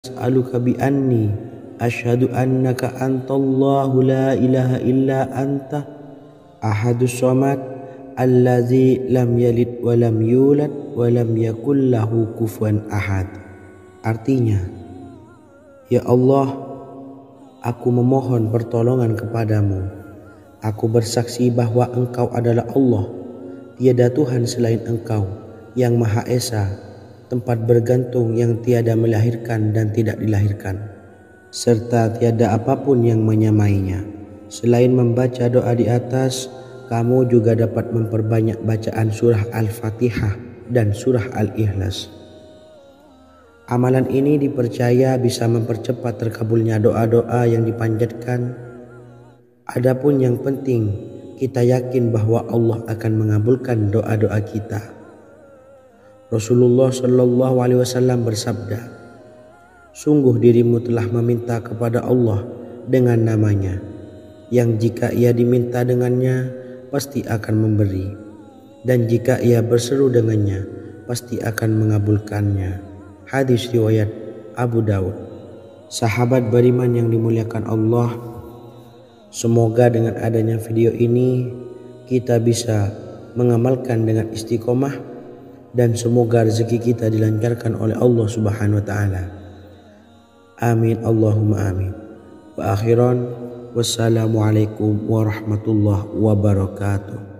as'aluka bi anni asyhadu annaka antallahu la ilaha illa anta ahadus samad allazi lam yalid wa lam yulad wa lam yakul lahu kufuwan ahad. Artinya, ya Allah, aku memohon pertolongan kepadamu. Aku bersaksi bahwa Engkau adalah Allah, tiada Tuhan selain Engkau, yang Maha Esa, tempat bergantung yang tiada melahirkan dan tidak dilahirkan, serta tiada apapun yang menyamainya. Selain membaca doa di atas, kamu juga dapat memperbanyak bacaan surah Al-Fatihah dan surah Al-Ikhlas. Amalan ini dipercaya bisa mempercepat terkabulnya doa-doa yang dipanjatkan. Adapun yang penting, kita yakin bahwa Allah akan mengabulkan doa-doa kita. Rasulullah Shallallahu Alaihi Wasallam bersabda, sungguh dirimu telah meminta kepada Allah dengan namanya, yang jika ia diminta dengannya, pasti akan memberi, dan jika ia berseru dengannya, pasti akan mengabulkannya. Hadis riwayat Abu Daud. Sahabat beriman yang dimuliakan Allah, semoga dengan adanya video ini kita bisa mengamalkan dengan istiqomah, dan semoga rezeki kita dilancarkan oleh Allah Subhanahu wa taala. Amin Allahumma amin. Wa akhiran, wassalamualaikum warahmatullahi wabarakatuh.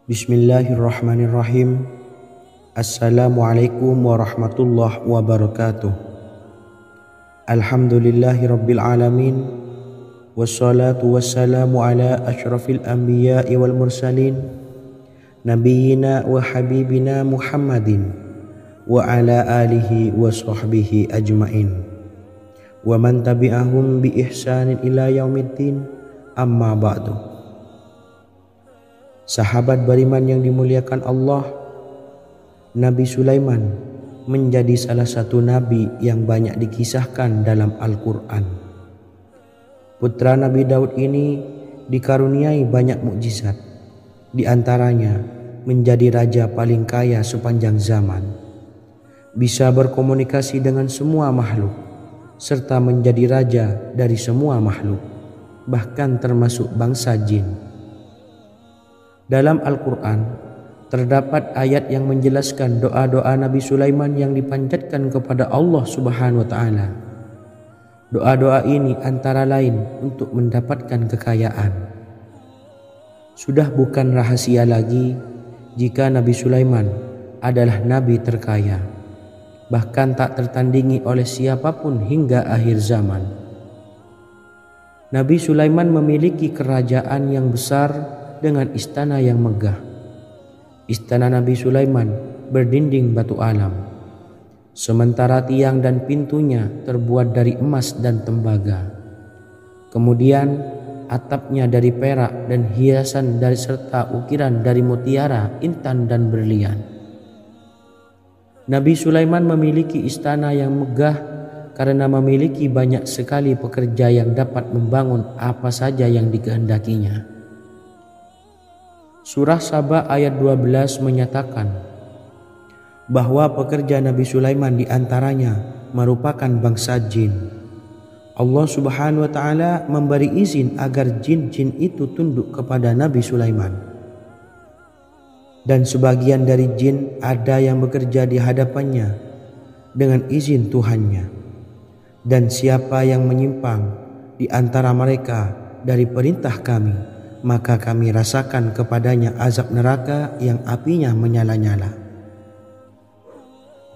Bismillahirrahmanirrahim. Assalamualaikum warahmatullahi wabarakatuh. Alhamdulillahi rabbil alamin. Wassalatu wassalamu ala asyrafil anbiya'i wal mursalin, nabiyyina wa habibina Muhammadin wa ala alihi wa sahbihi ajmain, wa man tabi'ahum bi ihsanin ila yaumiddin, amma ba'du. Sahabat beriman yang dimuliakan Allah, Nabi Sulaiman menjadi salah satu nabi yang banyak dikisahkan dalam Al-Quran. Putra Nabi Daud ini dikaruniai banyak mukjizat, di antaranya menjadi raja paling kaya sepanjang zaman, bisa berkomunikasi dengan semua makhluk, serta menjadi raja dari semua makhluk, bahkan termasuk bangsa jin. Dalam Al-Quran terdapat ayat yang menjelaskan doa-doa Nabi Sulaiman yang dipanjatkan kepada Allah Subhanahu wa taala. Doa-doa ini antara lain untuk mendapatkan kekayaan. Sudah bukan rahasia lagi jika Nabi Sulaiman adalah nabi terkaya, bahkan tak tertandingi oleh siapapun hingga akhir zaman. Nabi Sulaiman memiliki kerajaan yang besar dengan istana yang megah. Istana Nabi Sulaiman berdinding batu alam, sementara tiang dan pintunya terbuat dari emas dan tembaga. Kemudian atapnya dari perak dan hiasan dari serta ukiran dari mutiara, intan dan berlian. Nabi Sulaiman memiliki istana yang megah karena memiliki banyak sekali pekerja yang dapat membangun apa saja yang dikehendakinya. Surah Saba ayat 12 menyatakan bahwa pekerja Nabi Sulaiman diantaranya merupakan bangsa jin. Allah Subhanahu wa taala memberi izin agar jin-jin itu tunduk kepada Nabi Sulaiman. Dan sebagian dari jin ada yang bekerja di hadapannya dengan izin Tuhannya. Dan siapa yang menyimpang di antara mereka dari perintah kami, maka kami rasakan kepadanya azab neraka yang apinya menyala-nyala.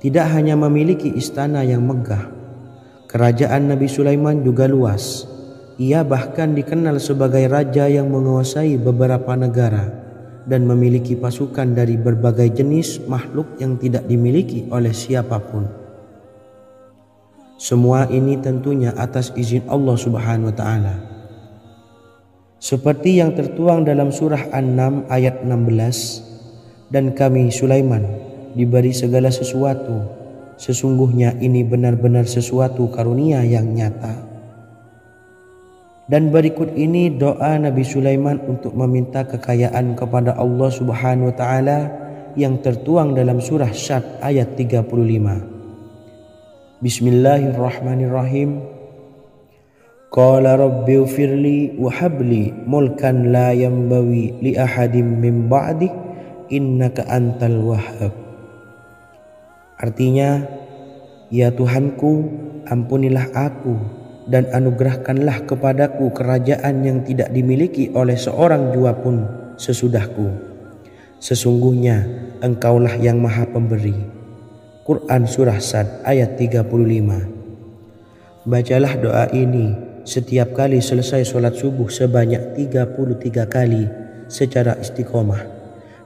Tidak hanya memiliki istana yang megah, kerajaan Nabi Sulaiman juga luas. Ia bahkan dikenal sebagai raja yang menguasai beberapa negara dan memiliki pasukan dari berbagai jenis makhluk yang tidak dimiliki oleh siapapun. Semua ini tentunya atas izin Allah Subhanahu wa taala. Seperti yang tertuang dalam surah An-Naml ayat 16, dan kami Sulaiman diberi segala sesuatu Sesungguhnya ini benar-benar sesuatu karunia yang nyata. Dan berikut ini doa Nabi Sulaiman untuk meminta kekayaan kepada Allah Subhanahu wa taala yang tertuang dalam surah Syad ayat 35. Bismillahirrahmanirrahim. Qala rabbi ighfirli wa habli mulkan la yanbawi li ahadim min ba'di innaka antal wahhab. Artinya, ya Tuhanku, ampunilah aku dan anugerahkanlah kepadaku kerajaan yang tidak dimiliki oleh seorang jua pun sesudahku. Sesungguhnya Engkaulah yang Maha Pemberi. Quran Surah Sad ayat 35. Bacalah doa ini setiap kali selesai sholat subuh sebanyak 33 kali secara istiqomah.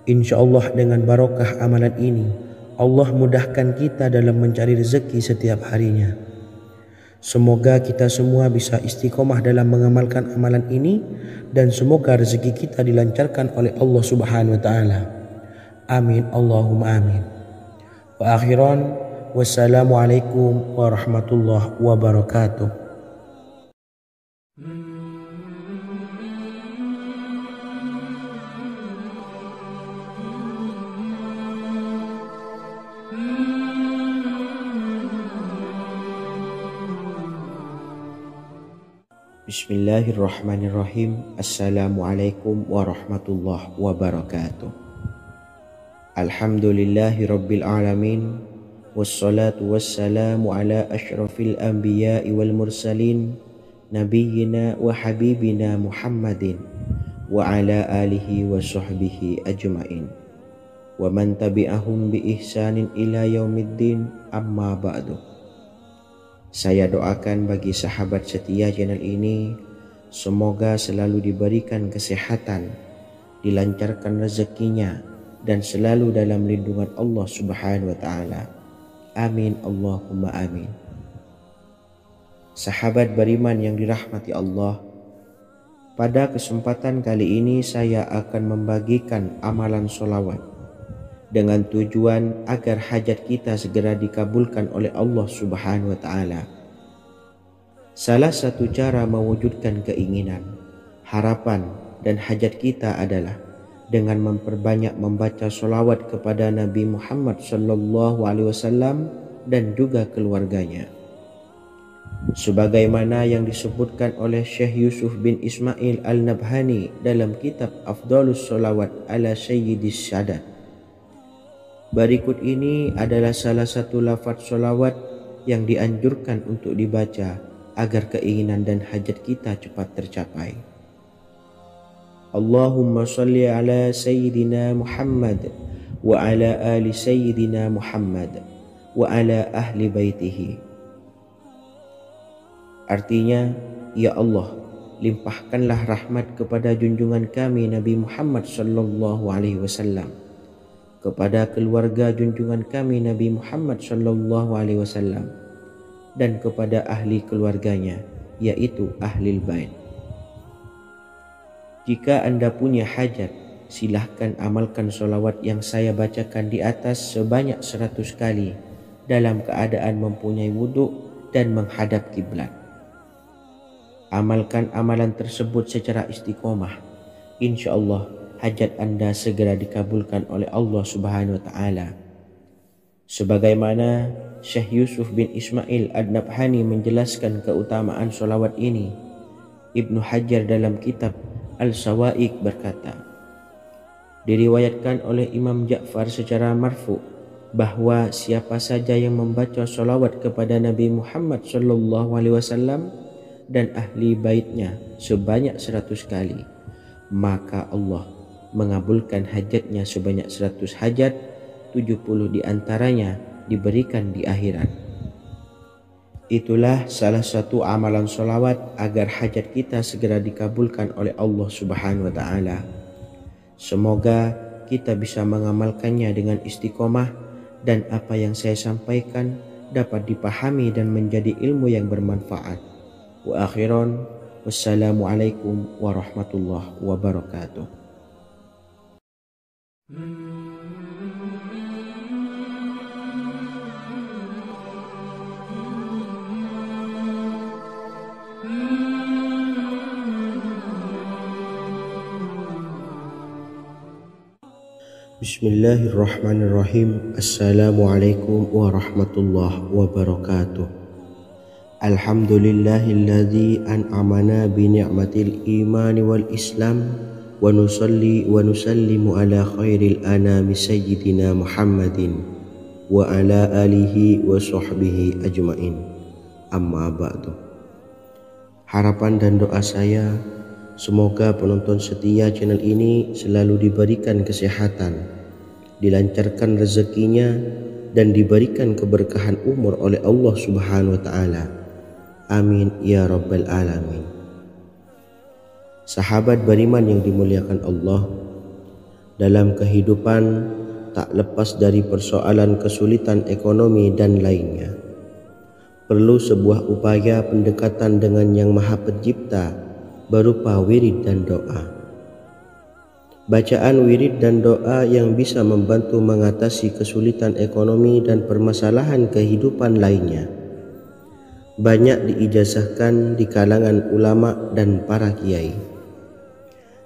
Insya Allah dengan barokah amalan ini, Allah mudahkan kita dalam mencari rezeki setiap harinya. Semoga kita semua bisa istiqomah dalam mengamalkan amalan ini dan semoga rezeki kita dilancarkan oleh Allah Subhanahu wa taala. Amin Allahumma amin. Wa akhiran wassalamualaikum warahmatullahi wabarakatuh. Bismillahirrahmanirrahim. Assalamualaikum warahmatullahi wabarakatuh. Alhamdulillahi rabbil alamin. Wassalatu wassalamu ala ashrafil anbiya'i wal mursalin nabiyyina wa habibina Muhammadin wa ala alihi wa sahbihi ajma'in wa man tabi'ahum bi ihsanin ila yaumiddin, amma ba'du. Saya doakan bagi sahabat setia channel ini, semoga selalu diberikan kesehatan, dilancarkan rezekinya, dan selalu dalam lindungan Allah Subhanahu wa taala. Amin Allahumma amin. Sahabat beriman yang dirahmati Allah, pada kesempatan kali ini saya akan membagikan amalan sholawat dengan tujuan agar hajat kita segera dikabulkan oleh Allah Subhanahu wa taala. Salah satu cara mewujudkan keinginan, harapan, dan hajat kita adalah dengan memperbanyak membaca sholawat kepada Nabi Muhammad SAW dan juga keluarganya. Sebagaimana yang disebutkan oleh Syekh Yusuf bin Ismail Al-Nabhani dalam kitab Afdhalus Sholawat ala Sayyidis Sadat. Berikut ini adalah salah satu lafaz sholawat yang dianjurkan untuk dibaca agar keinginan dan hajat kita cepat tercapai. Allahumma salli ala Sayyidina Muhammad wa ala ali Sayyidina Muhammad wa ala ahli baitihi. Artinya, ya Allah, limpahkanlah rahmat kepada junjungan kami Nabi Muhammad sallallahu alaihi wasallam, kepada keluarga junjungan kami Nabi Muhammad sallallahu alaihi wasallam, dan kepada ahli keluarganya, yaitu ahlil bait. Jika Anda punya hajat, silahkan amalkan sholawat yang saya bacakan di atas sebanyak 100 kali dalam keadaan mempunyai wudhu dan menghadap kiblat. Amalkan amalan tersebut secara istiqomah. Insya Allah hajat Anda segera dikabulkan oleh Allah Subhanahu wa taala. Sebagaimana Syekh Yusuf bin Ismail Ad-Nabhani menjelaskan keutamaan sholawat ini, Ibnu Hajar dalam kitab Al-Sawa'iq berkata, diriwayatkan oleh Imam Ja'far secara marfu bahwa siapa saja yang membaca sholawat kepada Nabi Muhammad SAW dan ahli baitnya sebanyak 100 kali, maka Allah mengabulkan hajatnya sebanyak 100 hajat, 70 diantaranya diberikan di akhirat. Itulah salah satu amalan sholawat agar hajat kita segera dikabulkan oleh Allah Subhanahu wa ta'ala. Semoga kita bisa mengamalkannya dengan istiqomah dan apa yang saya sampaikan dapat dipahami dan menjadi ilmu yang bermanfaat. Wa akhiran, wassalamualaikum warahmatullahi wabarakatuh. Bismillahirrahmanirrahim. Assalamualaikum warahmatullahi wabarakatuh. Alhamdulillahilladzi an'amana bi ni'matil imani wal islam wa nusalli wa nusallimu ala khairil anami sayyidina Muhammadin wa ala alihi wa sahbihi ajmain. Amma ba'du. Harapan dan doa saya, semoga penonton setia channel ini selalu diberikan kesehatan, dilancarkan rezekinya, dan diberikan keberkahan umur oleh Allah Subhanahu wa Ta'ala. Amin ya Rabbal Alamin. Sahabat beriman yang dimuliakan Allah, dalam kehidupan tak lepas dari persoalan kesulitan ekonomi dan lainnya. Perlu sebuah upaya pendekatan dengan Yang Maha Pencipta berupa wirid dan doa. Bacaan wirid dan doa yang bisa membantu mengatasi kesulitan ekonomi dan permasalahan kehidupan lainnya banyak diijazahkan di kalangan ulama dan para kiai.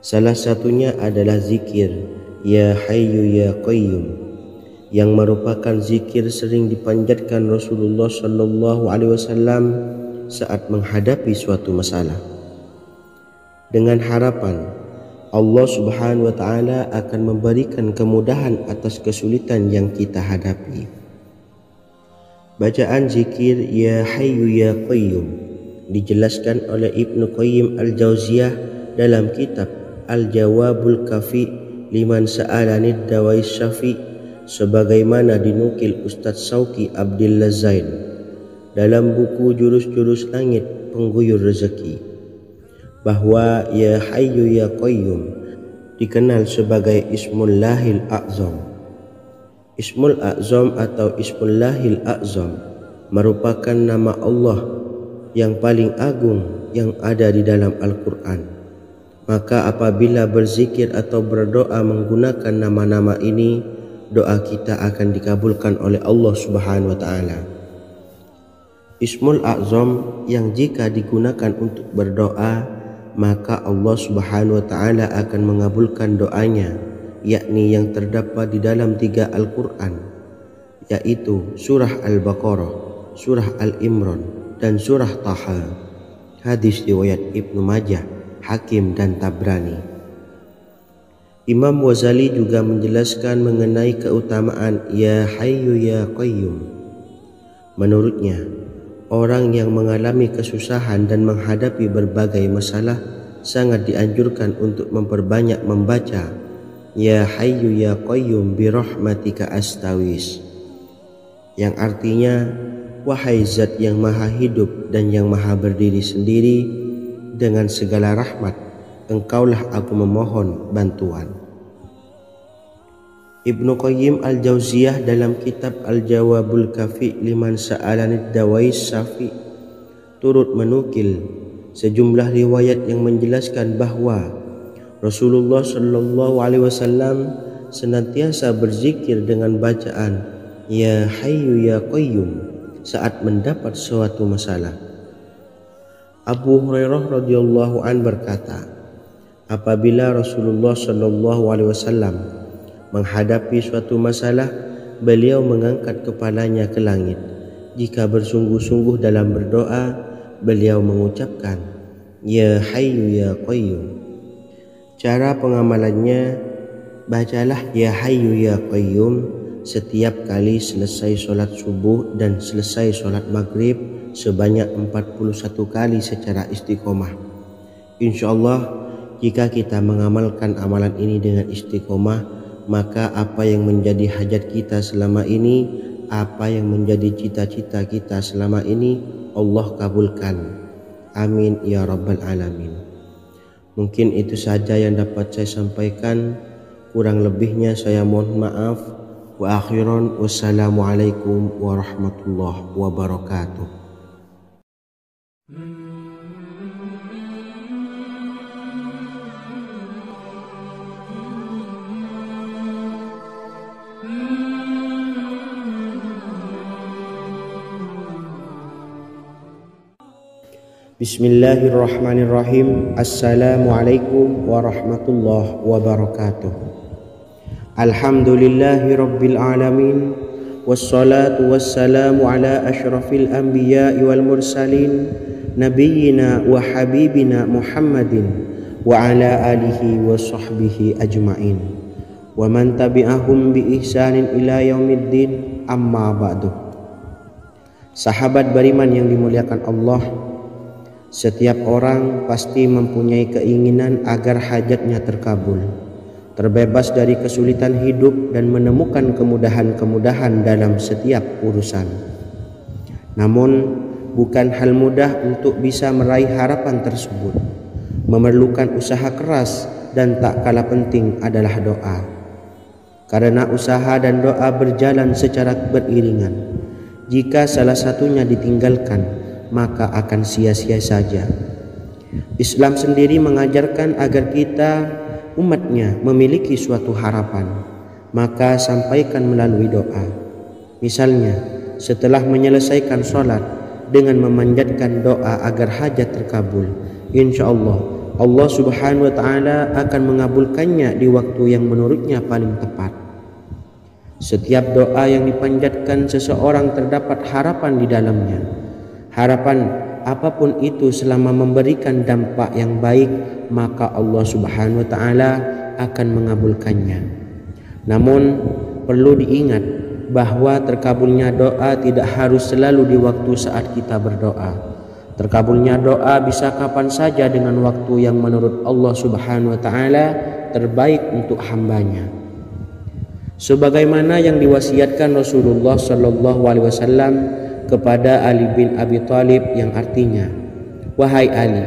Salah satunya adalah zikir Ya Hayyu Ya Qayyum, yang merupakan zikir sering dipanjatkan Rasulullah SAW saat menghadapi suatu masalah, dengan harapan Allah Subhanahu wa Ta'ala akan memberikan kemudahan atas kesulitan yang kita hadapi. Bacaan zikir Ya Hayyu Ya Qayyum dijelaskan oleh Ibnu Qayyim Al-Jauziyah dalam kitab Al-Jawabul Kafi liman sa'alanid dawais syafi', sebagaimana dinukil Ustadz Sauki Abdillah Zain dalam buku Jurus-Jurus Langit Pengguyur Rezeki, bahwa Ya Hayyu Ya Qayyum dikenal sebagai Ismullahil A'zam. Ismul A'zam atau Ismullahil A'zam merupakan nama Allah yang paling agung yang ada di dalam Al-Quran. Maka apabila berzikir atau berdoa menggunakan nama-nama ini, doa kita akan dikabulkan oleh Allah Subhanahu wa Ta'ala. Ismul A'zam yang jika digunakan untuk berdoa, maka Allah Subhanahu wa Ta'ala akan mengabulkan doanya, yakni yang terdapat di dalam 3 Al-Quran, yaitu surah Al-Baqarah, surah Al-Imran, dan surah Taha. Hadis riwayat Ibnu Majah, Hakim, dan Tabrani. Imam Ghazali juga menjelaskan mengenai keutamaan Ya Hayyu Ya Qayyum. Menurutnya, orang yang mengalami kesusahan dan menghadapi berbagai masalah sangat dianjurkan untuk memperbanyak membaca Ya Hayyu Ya Qayyum bi rahmatika astawis, yang artinya, wahai zat yang maha hidup dan yang maha berdiri sendiri, dengan segala rahmat engkaulah aku memohon bantuan. Ibnu Qayyim Al-Jauziyah dalam kitab Al-Jawabul Kafi liman sa'alanid dawais syafi' turut menukil sejumlah riwayat yang menjelaskan bahwa Rasulullah SAW senantiasa berzikir dengan bacaan Ya Hayyu Ya Qayyum saat mendapat suatu masalah. Abu Hurairah radhiyallahu an berkata, apabila Rasulullah SAW menghadapi suatu masalah, beliau mengangkat kepalanya ke langit. Jika bersungguh-sungguh dalam berdoa, beliau mengucapkan Ya Hayyu Ya Qayyum. Cara pengamalannya, bacalah Ya Hayyu Ya Qayyum setiap kali selesai sholat subuh dan selesai sholat maghrib sebanyak 41 kali secara istiqomah. Insyaallah, jika kita mengamalkan amalan ini dengan istiqomah, maka apa yang menjadi hajat kita selama ini, apa yang menjadi cita-cita kita selama ini, Allah kabulkan. Amin ya Rabbal Alamin. Mungkin itu saja yang dapat saya sampaikan. Kurang lebihnya saya mohon maaf. Wa akhiran, wassalamualaikum warahmatullahi wabarakatuh. Bismillahirrahmanirrahim. Assalamualaikum warahmatullahi wabarakatuh. Alhamdulillahi rabbil alamin. Wassalatu wassalamu ala asyrafil anbiya'i wal mursalin nabiyyina wa habibina Muhammadin wa ala alihi wa sahbihi ajma'in wa man tabi'ahum bi ihsanin ila yaumiddin, amma ba'du. Sahabat beriman yang dimuliakan Allah, setiap orang pasti mempunyai keinginan agar hajatnya terkabul, terbebas dari kesulitan hidup dan menemukan kemudahan-kemudahan dalam setiap urusan. Namun bukan hal mudah untuk bisa meraih harapan tersebut. Memerlukan usaha keras dan tak kalah penting adalah doa. Karena usaha dan doa berjalan secara beriringan. Jika salah satunya ditinggalkan, maka akan sia-sia saja. Islam sendiri mengajarkan agar kita umatnya memiliki suatu harapan, maka sampaikan melalui doa. Misalnya, setelah menyelesaikan sholat dengan memanjatkan doa agar hajat terkabul, insya Allah subhanahu wa ta'ala akan mengabulkannya di waktu yang menurutnya paling tepat. Setiap doa yang dipanjatkan seseorang terdapat harapan di dalamnya. Harapan apapun itu selama memberikan dampak yang baik, maka Allah subhanahu wa ta'ala akan mengabulkannya. Namun perlu diingat bahwa terkabulnya doa tidak harus selalu di waktu saat kita berdoa. Terkabulnya doa bisa kapan saja dengan waktu yang menurut Allah subhanahu wa ta'ala terbaik untuk hambanya. Sebagaimana yang diwasiatkan Rasulullah sallallahu alaihi wasallam kepada Ali bin Abi Thalib, yang artinya, wahai Ali,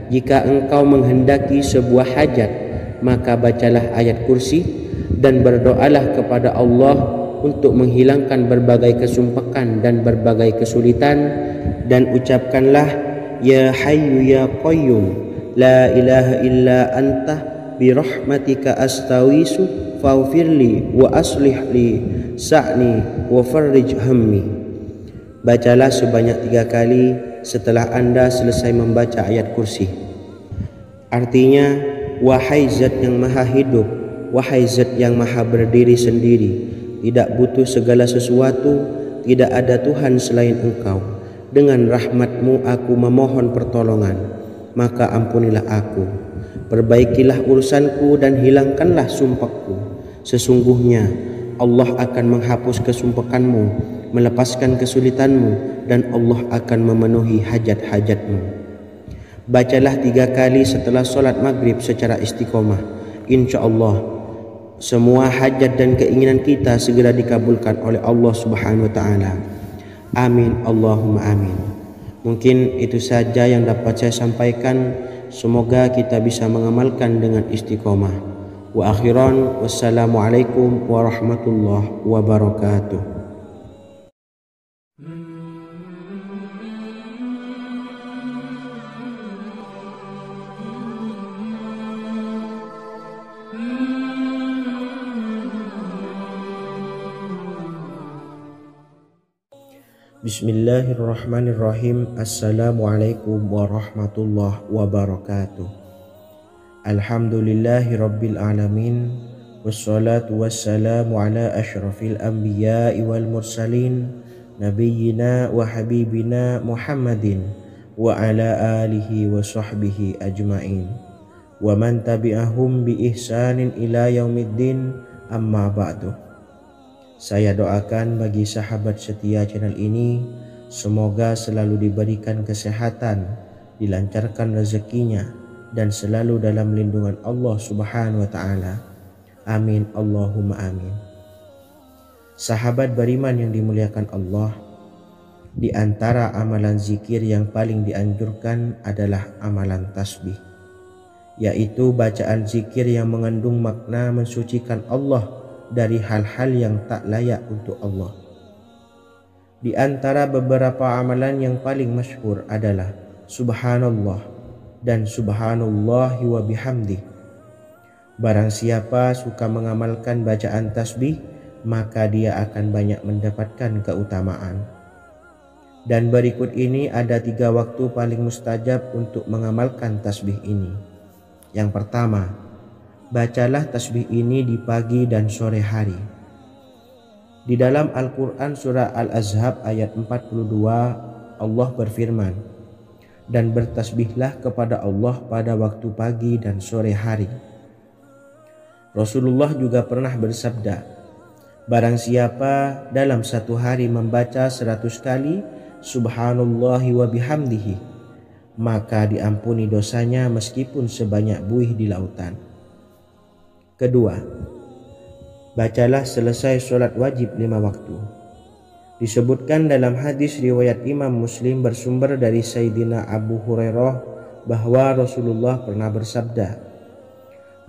jika engkau menghendaki sebuah hajat, maka bacalah ayat kursi dan berdoalah kepada Allah untuk menghilangkan berbagai kesumpakan dan berbagai kesulitan, dan ucapkanlah, ya hayyu ya qayyum la ilaha illa anta birahmatika astawisu faghfirli wa aslih li sa'ni wa farrij hammi. Bacalah sebanyak 3 kali setelah Anda selesai membaca ayat kursi. Artinya, wahai zat yang maha hidup, wahai zat yang maha berdiri sendiri, tidak butuh segala sesuatu, tidak ada Tuhan selain Engkau. Dengan rahmat-Mu aku memohon pertolongan, maka ampunilah aku. Perbaikilah urusanku dan hilangkanlah sumpahku. Sesungguhnya Allah akan menghapus kesumpahanmu, melepaskan kesulitanmu, dan Allah akan memenuhi hajat-hajatmu. Bacalah 3 kali setelah sholat maghrib secara istiqomah. Insya Allah semua hajat dan keinginan kita segera dikabulkan oleh Allah subhanahu wa ta'ala. Amin Allahumma amin. Mungkin itu saja yang dapat saya sampaikan. Semoga kita bisa mengamalkan dengan istiqomah. Wa akhiran, wassalamualaikum warahmatullahi wabarakatuh. Bismillahirrahmanirrahim. Assalamualaikum warahmatullahi wabarakatuh. Alhamdulillahi rabbil alamin. Wassalatu wassalamu ala asyrafil anbiya'i wal mursalin nabiyyina wa habibina Muhammadin wa ala alihi wa sahbihi ajma'in wa man tabi'ahum bi ihsanin ila yaumiddin, amma ba'du. Saya doakan bagi sahabat setia channel ini, semoga selalu diberikan kesehatan, dilancarkan rezekinya, dan selalu dalam lindungan Allah subhanahu wa ta'ala. Amin Allahumma amin. Sahabat beriman yang dimuliakan Allah, di antara amalan zikir yang paling dianjurkan adalah amalan tasbih, yaitu bacaan zikir yang mengandung makna mensucikan Allah dari hal-hal yang tak layak untuk Allah. Di antara beberapa amalan yang paling masyhur adalah subhanallah dan subhanallahi wa bihamdih. Barang siapa suka mengamalkan bacaan tasbih, maka dia akan banyak mendapatkan keutamaan. Dan berikut ini ada 3 waktu paling mustajab untuk mengamalkan tasbih ini. Yang pertama, bacalah tasbih ini di pagi dan sore hari. Di dalam Al-Quran surah Al-Ahzab ayat 42 Allah berfirman, dan bertasbihlah kepada Allah pada waktu pagi dan sore hari. Rasulullah juga pernah bersabda, barang siapa dalam satu hari membaca 100 kali Subhanallahi wa bihamdihi, maka diampuni dosanya meskipun sebanyak buih di lautan. Kedua, bacalah selesai sholat wajib 5 waktu. Disebutkan dalam hadis riwayat Imam Muslim bersumber dari Sayyidina Abu Hurairah bahwa Rasulullah pernah bersabda,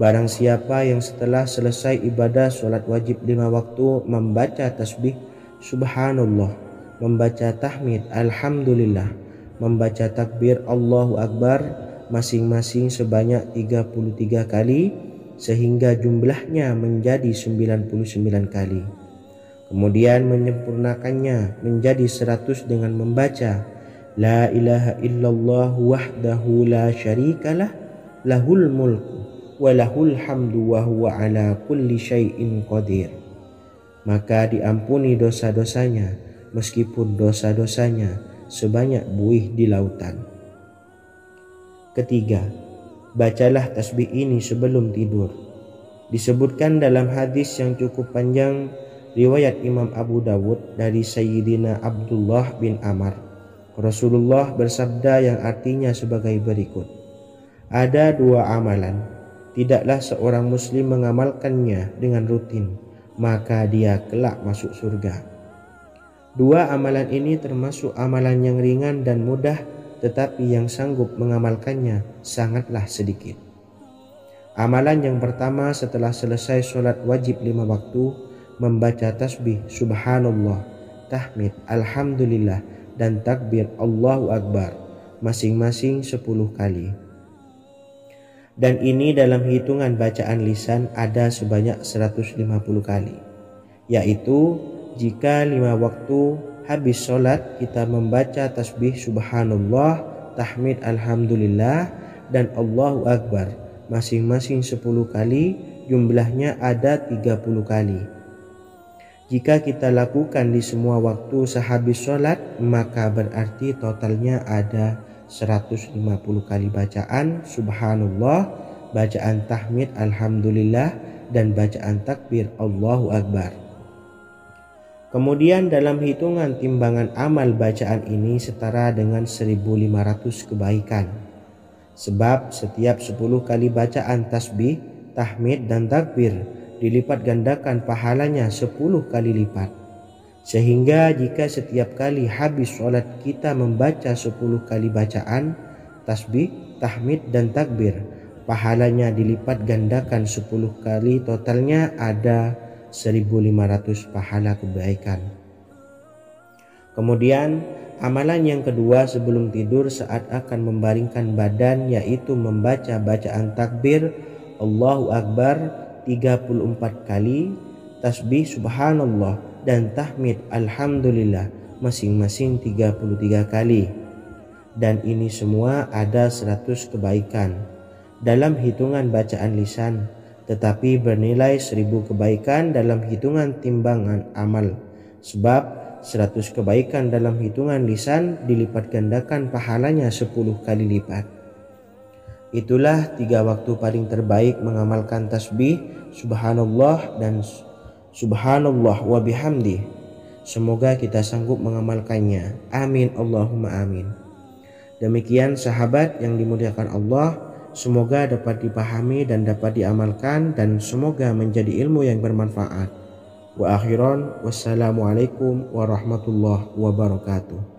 barang siapa yang setelah selesai ibadah sholat wajib 5 waktu membaca tasbih Subhanallah, membaca tahmid Alhamdulillah, membaca takbir Allahu Akbar masing-masing sebanyak 33 kali sehingga jumlahnya menjadi 99 kali. Kemudian menyempurnakannya menjadi 100 dengan membaca La ilaha illallah wahdahu la syarikalah lahul mulku wa lahul hamdu wa huwa ala kulli syai'in qadir. Maka diampuni dosa-dosanya meskipun dosa-dosanya sebanyak buih di lautan. Ketiga, bacalah tasbih ini sebelum tidur. Disebutkan dalam hadis yang cukup panjang riwayat Imam Abu Dawud dari Sayyidina Abdullah bin Amr, Rasulullah bersabda yang artinya sebagai berikut, ada 2 amalan, tidaklah seorang muslim mengamalkannya dengan rutin, maka dia kelak masuk surga. 2 amalan ini termasuk amalan yang ringan dan mudah, tetapi yang sanggup mengamalkannya sangatlah sedikit. Amalan yang pertama setelah selesai sholat wajib 5 waktu, membaca tasbih Subhanallah, tahmid Alhamdulillah, dan takbir Allahu Akbar masing-masing 10 kali. Dan ini dalam hitungan bacaan lisan ada sebanyak 150 kali, yaitu jika 5 waktu habis sholat kita membaca tasbih Subhanallah, tahmid Alhamdulillah, dan Allahu Akbar masing-masing 10 kali, jumlahnya ada 30 kali. Jika kita lakukan di semua waktu sehabis sholat, maka berarti totalnya ada 150 kali bacaan Subhanallah, bacaan tahmid Alhamdulillah, dan bacaan takbir Allahu Akbar. Kemudian dalam hitungan timbangan amal bacaan ini setara dengan 1500 kebaikan. Sebab setiap 10 kali bacaan tasbih, tahmid, dan takbir dilipat gandakan pahalanya 10 kali lipat. Sehingga jika setiap kali habis sholat kita membaca 10 kali bacaan tasbih, tahmid, dan takbir, pahalanya dilipat gandakan 10 kali, totalnya ada 1500 pahala kebaikan. Kemudian amalan yang kedua sebelum tidur saat akan membaringkan badan, yaitu membaca bacaan takbir Allahu Akbar 34 kali, tasbih Subhanallah, dan tahmid Alhamdulillah masing-masing 33 kali. Dan ini semua ada 100 kebaikan dalam hitungan bacaan lisan, tetapi bernilai 1000 kebaikan dalam hitungan timbangan amal. Sebab 100 kebaikan dalam hitungan lisan dilipat gandakan pahalanya 10 kali lipat. Itulah 3 waktu paling terbaik mengamalkan tasbih Subhanallah dan Subhanallah wa bihamdi. Semoga kita sanggup mengamalkannya. Amin Allahumma amin. Demikian sahabat yang dimuliakan Allah, semoga dapat dipahami dan dapat diamalkan, dan semoga menjadi ilmu yang bermanfaat. Wa akhiran, wassalamualaikum warahmatullahi wabarakatuh.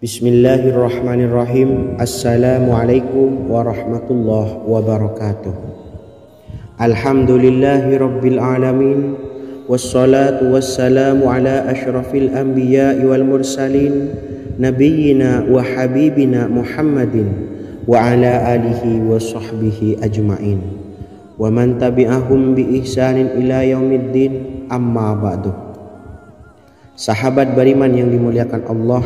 Bismillahirrahmanirrahim. Assalamualaikum warahmatullahi wabarakatuh. Alhamdulillahi rabbil alamin, wassalatu wassalamu ala ashrafil anbiya'i wal mursalin, nabiyyina wa habibina Muhammadin wa ala alihi wa sahbihi ajma'in. wa man tabi'ahum bi ihsanin ila yaumiddin, amma ba'du. Sahabat beriman yang dimuliakan Allah,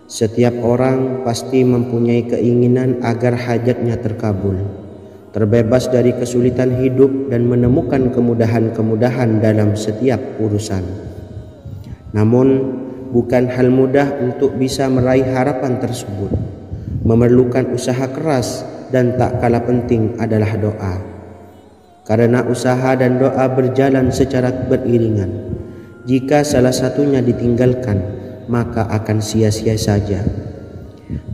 setiap orang pasti mempunyai keinginan agar hajatnya terkabul, terbebas dari kesulitan hidup dan menemukan kemudahan-kemudahan dalam setiap urusan. Namun, bukan hal mudah untuk bisa meraih harapan tersebut. Memerlukan usaha keras dan tak kalah penting adalah doa. Karena usaha dan doa berjalan secara beriringan. Jika salah satunya ditinggalkan, maka akan sia-sia saja.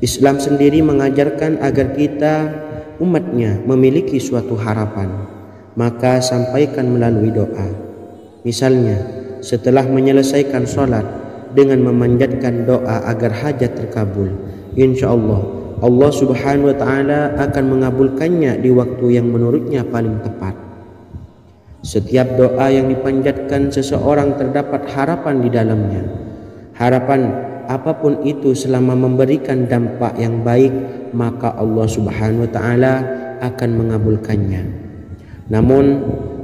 Islam sendiri mengajarkan agar kita umatnya memiliki suatu harapan, maka sampaikan melalui doa. Misalnya, setelah menyelesaikan sholat dengan memanjatkan doa agar hajat terkabul, insya Allah subhanahu wa ta'ala akan mengabulkannya di waktu yang menurutnya paling tepat. Setiap doa yang dipanjatkan seseorang terdapat harapan di dalamnya. Harapan apapun itu selama memberikan dampak yang baik, maka Allah subhanahu wa ta'ala akan mengabulkannya. Namun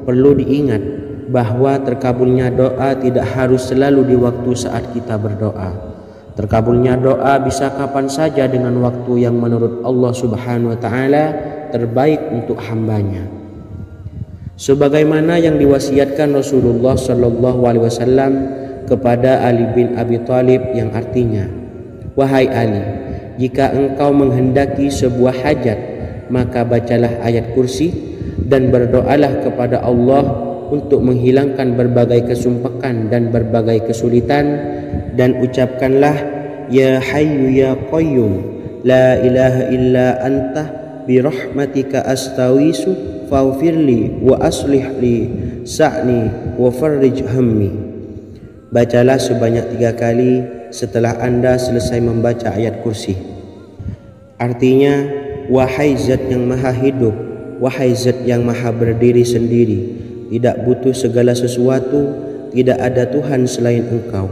perlu diingat bahwa terkabulnya doa tidak harus selalu di waktu saat kita berdoa. Terkabulnya doa bisa kapan saja dengan waktu yang menurut Allah subhanahu wa ta'ala terbaik untuk hambanya. Sebagaimana yang diwasiatkan Rasulullah sallallahu alaihi wasallam kepada Ali bin Abi Thalib, yang artinya, "Wahai Ali, jika engkau menghendaki sebuah hajat, maka bacalah ayat kursi dan berdoalah kepada Allah untuk menghilangkan berbagai kesumpakan dan berbagai kesulitan, dan ucapkanlah, Ya Hayyu Ya Qayyum, La ilaha illa anta birahmatika astawisu faghfirli wa aslih li sa'ni wa farrij hammi." Bacalah sebanyak 3 kali setelah Anda selesai membaca ayat kursi. Artinya, wahai zat yang maha hidup, wahai zat yang maha berdiri sendiri, tidak butuh segala sesuatu, tidak ada Tuhan selain Engkau.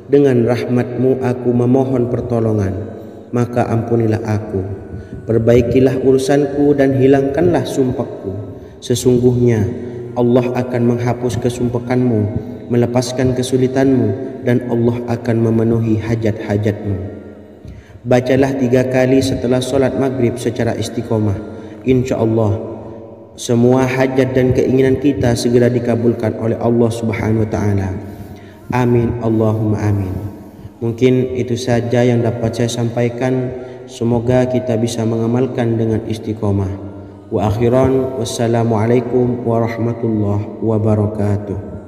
Dengan rahmat-Mu aku memohon pertolongan, maka ampunilah aku. Perbaikilah urusanku dan hilangkanlah sumpahku. Sesungguhnya Allah akan menghapus kesumpakanmu, melepaskan kesulitanmu, dan Allah akan memenuhi hajat-hajatmu. Bacalah 3 kali setelah sholat maghrib secara istiqomah. Insya Allah semua hajat dan keinginan kita segera dikabulkan oleh Allah subhanahu wa ta'ala. Amin Allahumma amin. Mungkin itu saja yang dapat saya sampaikan. Semoga kita bisa mengamalkan dengan istiqomah. Wa akhiran, wassalamualaikum warahmatullahi wabarakatuh.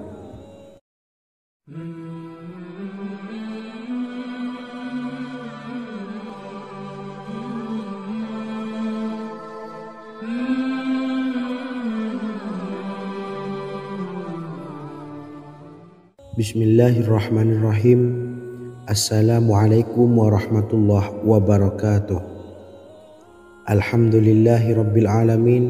Bismillahirrahmanirrahim. Assalamualaikum warahmatullahi wabarakatuh. Alhamdulillahi rabbil alamin.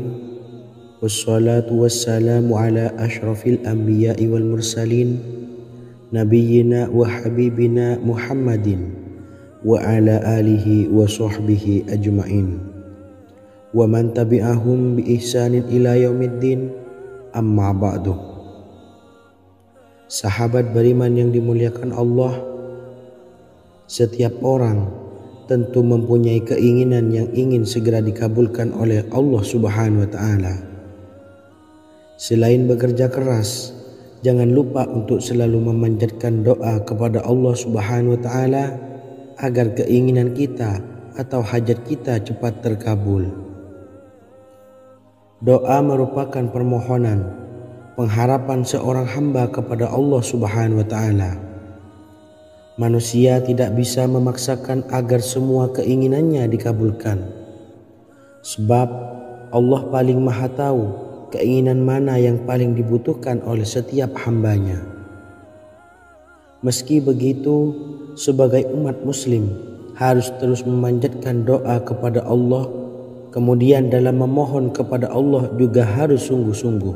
Wassalatu wassalamu ala ashrafil anbiya'i wal mursalin, nabiyyina wa habibina Muhammadin wa ala alihi wa sahbihi ajma'in, wa man tabi'ahum bi ihsanin ila yaumiddin, amma ba'du. Sahabat beriman yang dimuliakan Allah, setiap orang tentu mempunyai keinginan yang ingin segera dikabulkan oleh Allah subhanahu wa ta'ala. Selain bekerja keras, jangan lupa untuk selalu memanjatkan doa kepada Allah subhanahu wa ta'ala agar keinginan kita atau hajat kita cepat terkabul. Doa merupakan permohonan, pengharapan seorang hamba kepada Allah subhanahu wa ta'ala. Manusia tidak bisa memaksakan agar semua keinginannya dikabulkan, sebab Allah paling maha tahu keinginan mana yang paling dibutuhkan oleh setiap hambanya. Meski begitu, sebagai umat muslim harus terus memanjatkan doa kepada Allah, kemudian dalam memohon kepada Allah juga harus sungguh-sungguh.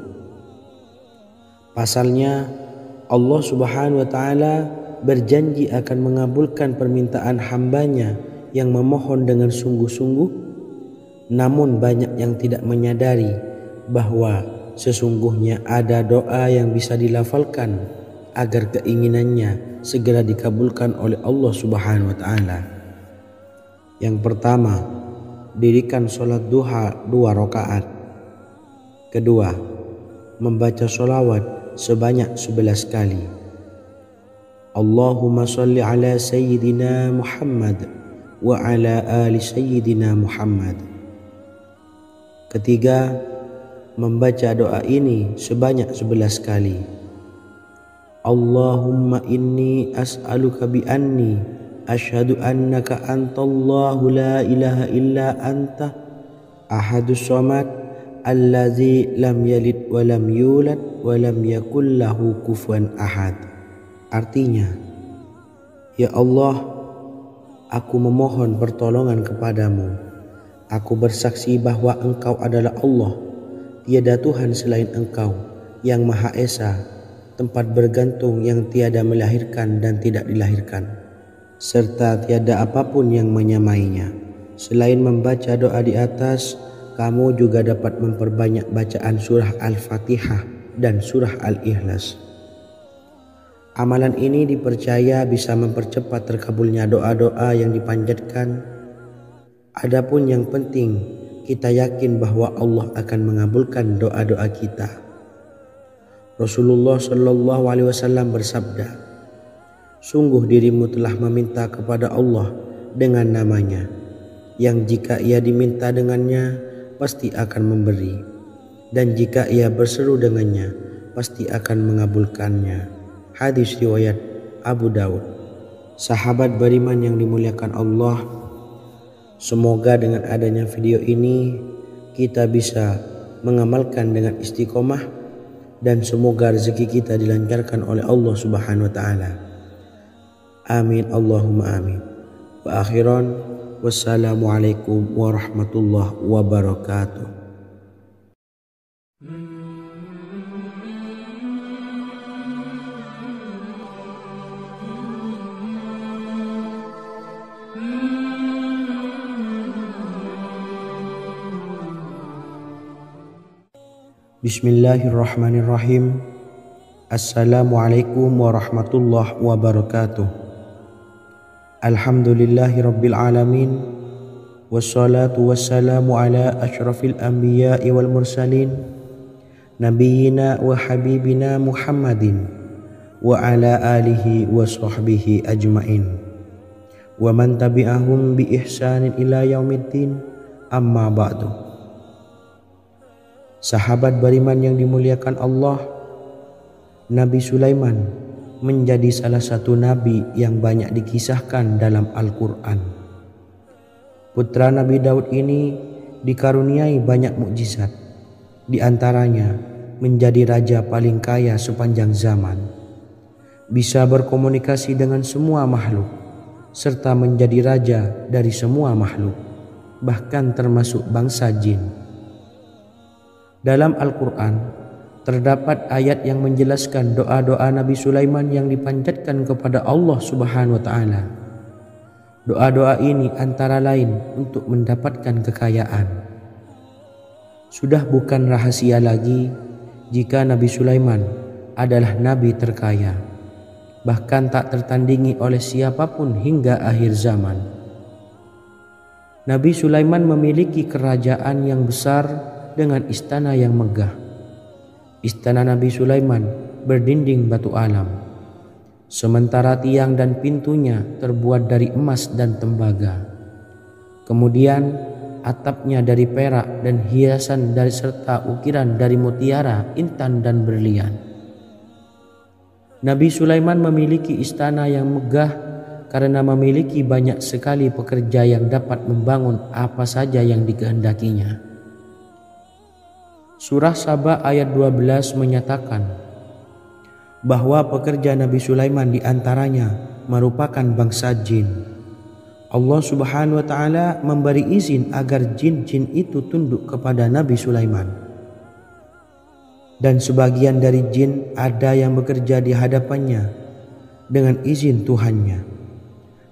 Pasalnya, Allah subhanahu wa ta'ala berjanji akan mengabulkan permintaan hambanya yang memohon dengan sungguh-sungguh. Namun banyak yang tidak menyadari bahwa sesungguhnya ada doa yang bisa dilafalkan agar keinginannya segera dikabulkan oleh Allah Subhanahu wa taala. Yang pertama, dirikan sholat duha 2 rakaat. Kedua, membaca sholawat sebanyak 11 kali. Allahumma sholli ala sayyidina Muhammad wa ala ali sayyidina Muhammad. Ketiga, membaca doa ini sebanyak 11 kali. Allahumma inni as'aluka bi anni asyhadu annaka antallahu la ilaha illa anta ahadus somad allazi lam yalid wa lam yulad wa lam yakul lahu kufuwan ahad. Artinya, ya Allah, aku memohon pertolongan kepadamu. Aku bersaksi bahwa Engkau adalah Allah, tiada Tuhan selain Engkau yang Maha Esa, tempat bergantung yang tiada melahirkan dan tidak dilahirkan, serta tiada apapun yang menyamainya. Selain membaca doa di atas, kamu juga dapat memperbanyak bacaan surah Al-Fatihah dan surah Al-Ikhlas. Amalan ini dipercaya bisa mempercepat terkabulnya doa-doa yang dipanjatkan. Adapun yang penting, kita yakin bahwa Allah akan mengabulkan doa-doa kita. Rasulullah Shallallahu Alaihi Wasallam bersabda, sungguh dirimu telah meminta kepada Allah dengan namanya, yang jika ia diminta dengannya, pasti akan memberi, dan jika ia berseru dengannya, pasti akan mengabulkannya. Hadis riwayat Abu Daud. Sahabat beriman yang dimuliakan Allah, semoga dengan adanya video ini kita bisa mengamalkan dengan istiqomah, dan semoga rezeki kita dilancarkan oleh Allah Subhanahu wa taala. Amin Allahumma amin. Wa akhiran, wassalamualaikum warahmatullahi wabarakatuh. Bismillahirrahmanirrahim. Assalamualaikum warahmatullahi wabarakatuh. Alhamdulillahi rabbil alamin. Wassalatu wassalamu ala asyrafil anbiya'i wal mursalin, nabiyyina wa habibina Muhammadin wa ala alihi wa sahbihi ajmain, wa man tabi'ahum bi ihsanin ila yaumiddin, amma ba'du. Sahabat beriman yang dimuliakan Allah, Nabi Sulaiman menjadi salah satu nabi yang banyak dikisahkan dalam Al-Quran. Putra Nabi Daud ini dikaruniai banyak mukjizat, di antaranya menjadi raja paling kaya sepanjang zaman, bisa berkomunikasi dengan semua makhluk, serta menjadi raja dari semua makhluk, bahkan termasuk bangsa jin. Dalam Al-Quran terdapat ayat yang menjelaskan doa-doa Nabi Sulaiman yang dipanjatkan kepada Allah Subhanahu wa taala. Doa-doa ini antara lain untuk mendapatkan kekayaan. Sudah bukan rahasia lagi jika Nabi Sulaiman adalah nabi terkaya, bahkan tak tertandingi oleh siapapun hingga akhir zaman. Nabi Sulaiman memiliki kerajaan yang besar dengan istana yang megah. Istana Nabi Sulaiman berdinding batu alam, sementara tiang dan pintunya terbuat dari emas dan tembaga. Kemudian atapnya dari perak dan hiasan dari serta ukiran dari mutiara, intan dan berlian. Nabi Sulaiman memiliki istana yang megah karena memiliki banyak sekali pekerja yang dapat membangun apa saja yang dikehendakinya. Surah Saba ayat 12 menyatakan bahwa pekerja Nabi Sulaiman diantaranya merupakan bangsa jin. Allah Subhanahu wa taala memberi izin agar jin-jin itu tunduk kepada Nabi Sulaiman. Dan sebagian dari jin ada yang bekerja di hadapannya dengan izin Tuhannya.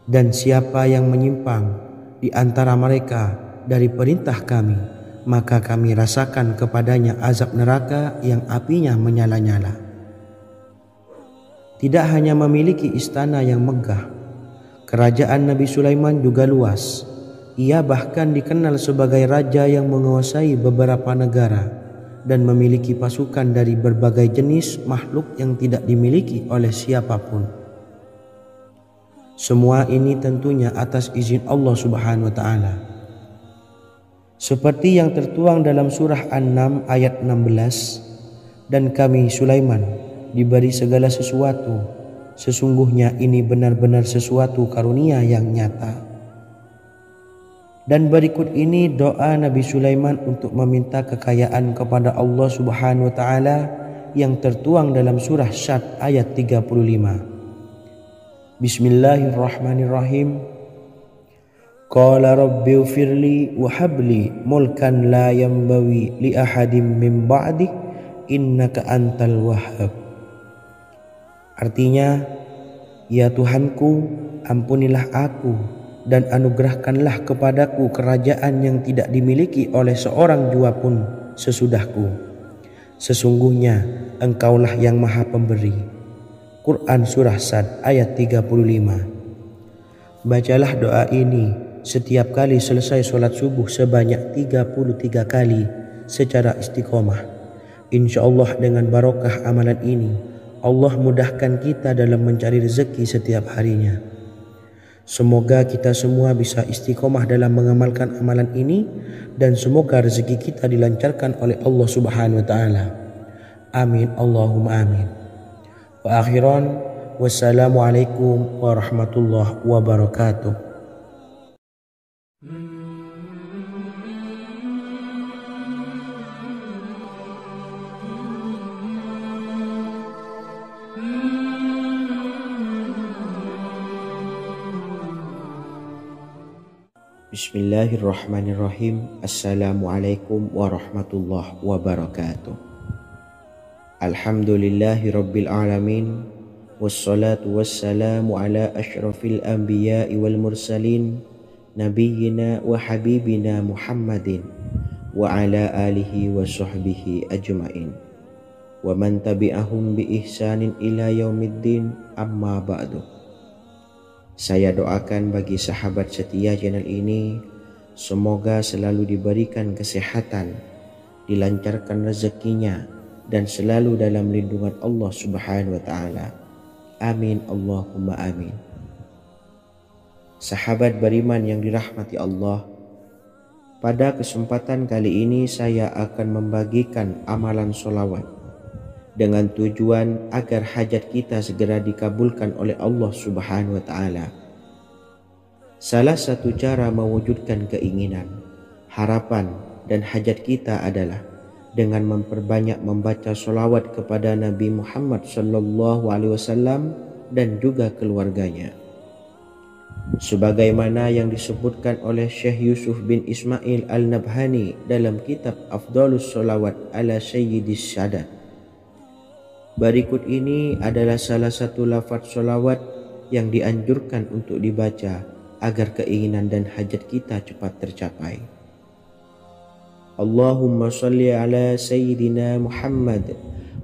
Dan siapa yang menyimpang di antara mereka dari perintah kami, maka kami rasakan kepadanya azab neraka yang apinya menyala-nyala. Tidak hanya memiliki istana yang megah, kerajaan Nabi Sulaiman juga luas. Ia bahkan dikenal sebagai raja yang menguasai beberapa negara dan memiliki pasukan dari berbagai jenis makhluk yang tidak dimiliki oleh siapapun. Semua ini tentunya atas izin Allah Subhanahu wa Ta'ala. Seperti yang tertuang dalam surah An-Naml ayat 16, dan kami Sulaiman diberi segala sesuatu, sesungguhnya ini benar-benar sesuatu karunia yang nyata. Dan berikut ini doa Nabi Sulaiman untuk meminta kekayaan kepada Allah Subhanahu wa Ta'ala yang tertuang dalam surah Syad ayat 35. Bismillahirrahmanirrahim. Qala rabbi ufirli wa habli mulkan la yanbawi li ahadim min ba'di innaka antal wahhab. Artinya, ya Tuhanku, ampunilah aku dan anugerahkanlah kepadaku kerajaan yang tidak dimiliki oleh seorang jua pun sesudahku. Sesungguhnya Engkaulah yang Maha Pemberi. Quran Surah Sad ayat 35. Bacalah doa ini setiap kali selesai sholat subuh sebanyak 33 kali secara istiqomah. Insya Allah dengan barokah amalan ini, Allah mudahkan kita dalam mencari rezeki setiap harinya. Semoga kita semua bisa istiqomah dalam mengamalkan amalan ini, dan semoga rezeki kita dilancarkan oleh Allah Subhanahu wa Ta'ala. Amin Allahumma amin. Wa akhiran, wassalamualaikum warahmatullahi wabarakatuh. Bismillahirrahmanirrahim. Assalamualaikum warahmatullahi wabarakatuh. Alhamdulillahi rabbil alamin, wassalatu wassalamu ala ashrafil anbiya'i wal mursalin, nabiyyina wa habibina Muhammadin wa ala alihi wa sahbihi ajma'in wa man tabi'ahum bi ihsanin ila yaumiddin, amma ba'du. Saya doakan bagi sahabat setia channel ini, semoga selalu diberikan kesehatan, dilancarkan rezekinya, dan selalu dalam lindungan Allah Subhanahu wa Ta'ala. Amin Allahumma amin. Sahabat beriman yang dirahmati Allah, pada kesempatan kali ini saya akan membagikan amalan sholawat dengan tujuan agar hajat kita segera dikabulkan oleh Allah Subhanahu wa Ta'ala. Salah satu cara mewujudkan keinginan, harapan, dan hajat kita adalah dengan memperbanyak membaca sholawat kepada Nabi Muhammad SAW dan juga keluarganya. Sebagaimana yang disebutkan oleh Syekh Yusuf bin Ismail Al-Nabhani dalam kitab Afdhalus Sholawat ala Sayyidis Sadat. Berikut ini adalah salah satu lafaz sholawat yang dianjurkan untuk dibaca agar keinginan dan hajat kita cepat tercapai. Allahumma salli ala Sayyidina Muhammad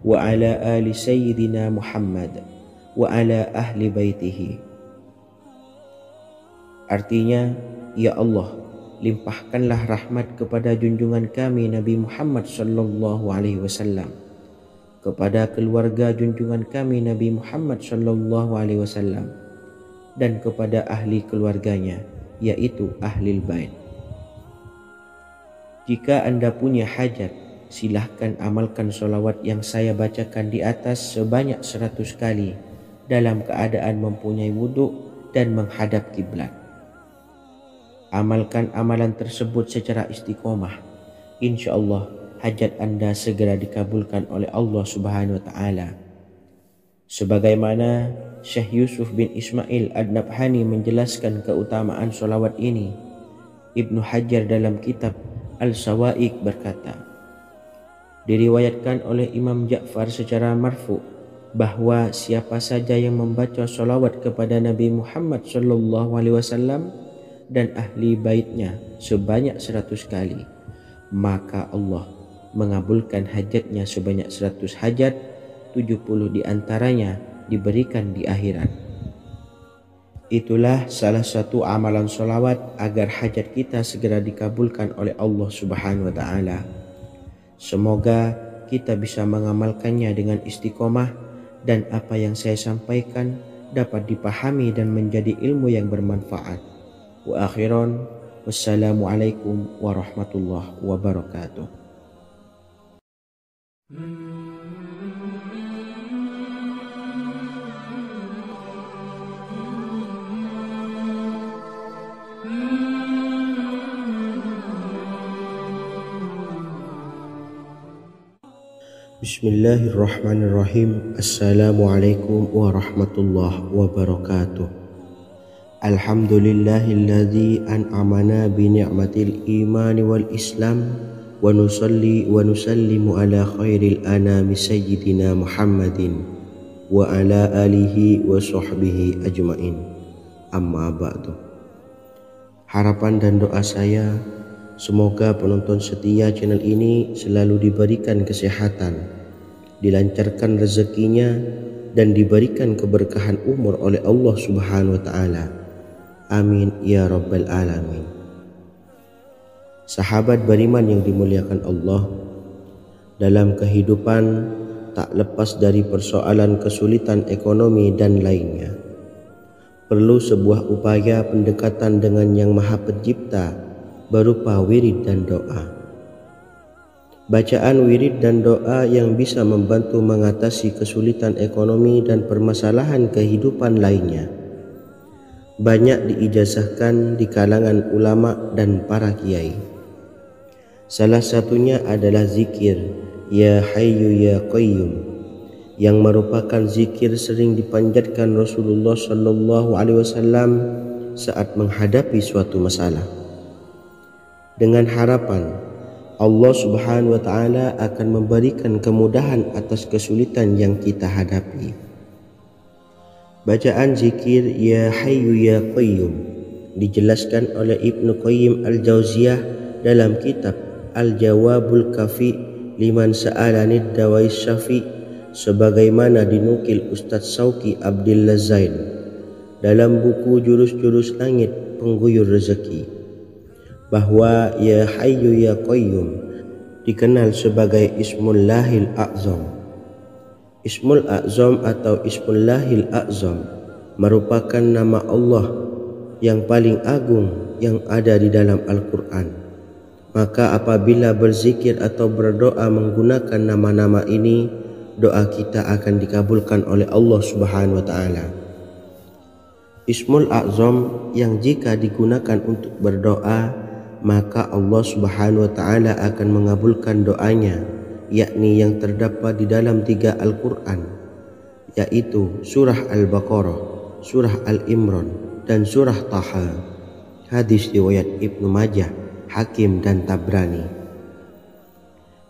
wa ala ali Sayyidina Muhammad wa ala ahli baitihi. Artinya, ya Allah, limpahkanlah rahmat kepada junjungan kami Nabi Muhammad sallallahu alaihi wasallam, kepada keluarga junjungan kami Nabi Muhammad sallallahu alaihi wasallam, dan kepada ahli keluarganya, yaitu ahlil bait. Jika Anda punya hajat, silahkan amalkan sholawat yang saya bacakan di atas sebanyak 100 kali dalam keadaan mempunyai wudhu dan menghadap kiblat. Amalkan amalan tersebut secara istiqomah. Insya Allah hajat Anda segera dikabulkan oleh Allah Subhanahu wa Ta'ala. Sebagaimana Syekh Yusuf bin Ismail Ad-Nabhani menjelaskan keutamaan sholawat ini, Ibnu Hajar dalam kitab Al-Sawa'iq berkata, diriwayatkan oleh Imam Ja'far secara marfu bahwa siapa saja yang membaca sholawat kepada Nabi Muhammad SAW dan ahli baitnya sebanyak 100 kali, maka Allah mengabulkan hajatnya sebanyak 100 hajat, 70 diantaranya diberikan di akhirat. Itulah salah satu amalan sholawat agar hajat kita segera dikabulkan oleh Allah Subhanahu wa Ta'ala. Semoga kita bisa mengamalkannya dengan istiqomah dan apa yang saya sampaikan dapat dipahami dan menjadi ilmu yang bermanfaat. Wa akhiran, wassalamualaikum warahmatullahi wabarakatuh. Bismillahirrahmanirrahim. Assalamualaikum warahmatullahi wabarakatuh. Alhamdulillahilladzi an'amana bi ni'matil imani wal islam wa nusalli wa nusallimu ala khairil anami sayyidina Muhammadin wa ala alihi wa sahbihi ajmain. Amma ba'du. Harapan dan doa saya, semoga penonton setia channel ini selalu diberikan kesehatan, dilancarkan rezekinya, dan diberikan keberkahan umur oleh Allah Subhanahu wa Ta'ala. Amin ya rabbal alamin. Sahabat beriman yang dimuliakan Allah, dalam kehidupan tak lepas dari persoalan kesulitan ekonomi dan lainnya. Perlu sebuah upaya pendekatan dengan Yang Maha Pencipta berupa wirid dan doa. Bacaan wirid dan doa yang bisa membantu mengatasi kesulitan ekonomi dan permasalahan kehidupan lainnya banyak diijazahkan di kalangan ulama dan para kiai. Salah satunya adalah zikir Ya Hayyu Ya Qayyum, yang merupakan zikir sering dipanjatkan Rasulullah SAW saat menghadapi suatu masalah, dengan harapan Allah Subhanahu wa Ta'ala akan memberikan kemudahan atas kesulitan yang kita hadapi. Bacaan zikir Ya Hayyu Ya Qayyum dijelaskan oleh Ibnu Qayyim Al-Jauziyah dalam kitab Al-Jawabul Kafi liman sa'alanid dawais syafi, sebagaimana dinukil Ustadz Sauki Abdillah Zain dalam buku Jurus-Jurus Langit Pengguyur Rezeki, bahwa Ya Hayyu Ya Qayyum dikenal sebagai Ismullahil A'zam. Ismul A'zam atau Ismullahil A'zam merupakan nama Allah yang paling agung yang ada di dalam Al-Quran. Maka apabila berzikir atau berdoa menggunakan nama-nama ini, doa kita akan dikabulkan oleh Allah Subhanahu wa Ta'ala. Ismul A'zam yang jika digunakan untuk berdoa, maka Allah Subhanahu wa Ta'ala akan mengabulkan doanya, yakni yang terdapat di dalam 3 Al-Quran, yaitu surah Al-Baqarah, surah Al-Imran, dan surah Taha. Hadis riwayat Ibnu Majah, Hakim, dan Tabrani.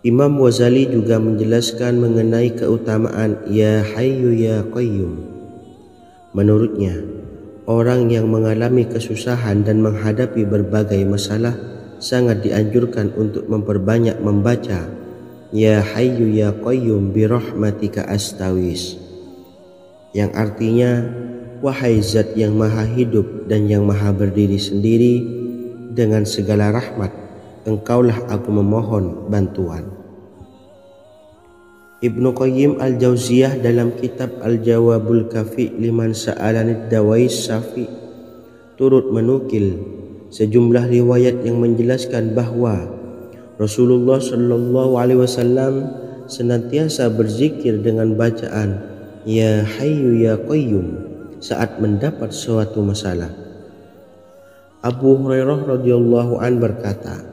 Imam Ghazali juga menjelaskan mengenai keutamaan Ya Hayyu Ya Qayyum. Menurutnya, orang yang mengalami kesusahan dan menghadapi berbagai masalah sangat dianjurkan untuk memperbanyak membaca Ya Hayyu Ya Qayyum bi rahmatika astawis, yang artinya, wahai zat yang maha hidup dan yang maha berdiri sendiri, dengan segala rahmat engkaulah aku memohon bantuan. Ibnu Qayyim Al-Jauziyah dalam kitab Al-Jawabul Kafi liman sa'alanid dawais syafi turut menukil sejumlah riwayat yang menjelaskan bahwa Rasulullah SAW senantiasa berzikir dengan bacaan Ya Hayyu Ya Qayyum saat mendapat suatu masalah. Abu Hurairah radhiyallahu an berkata,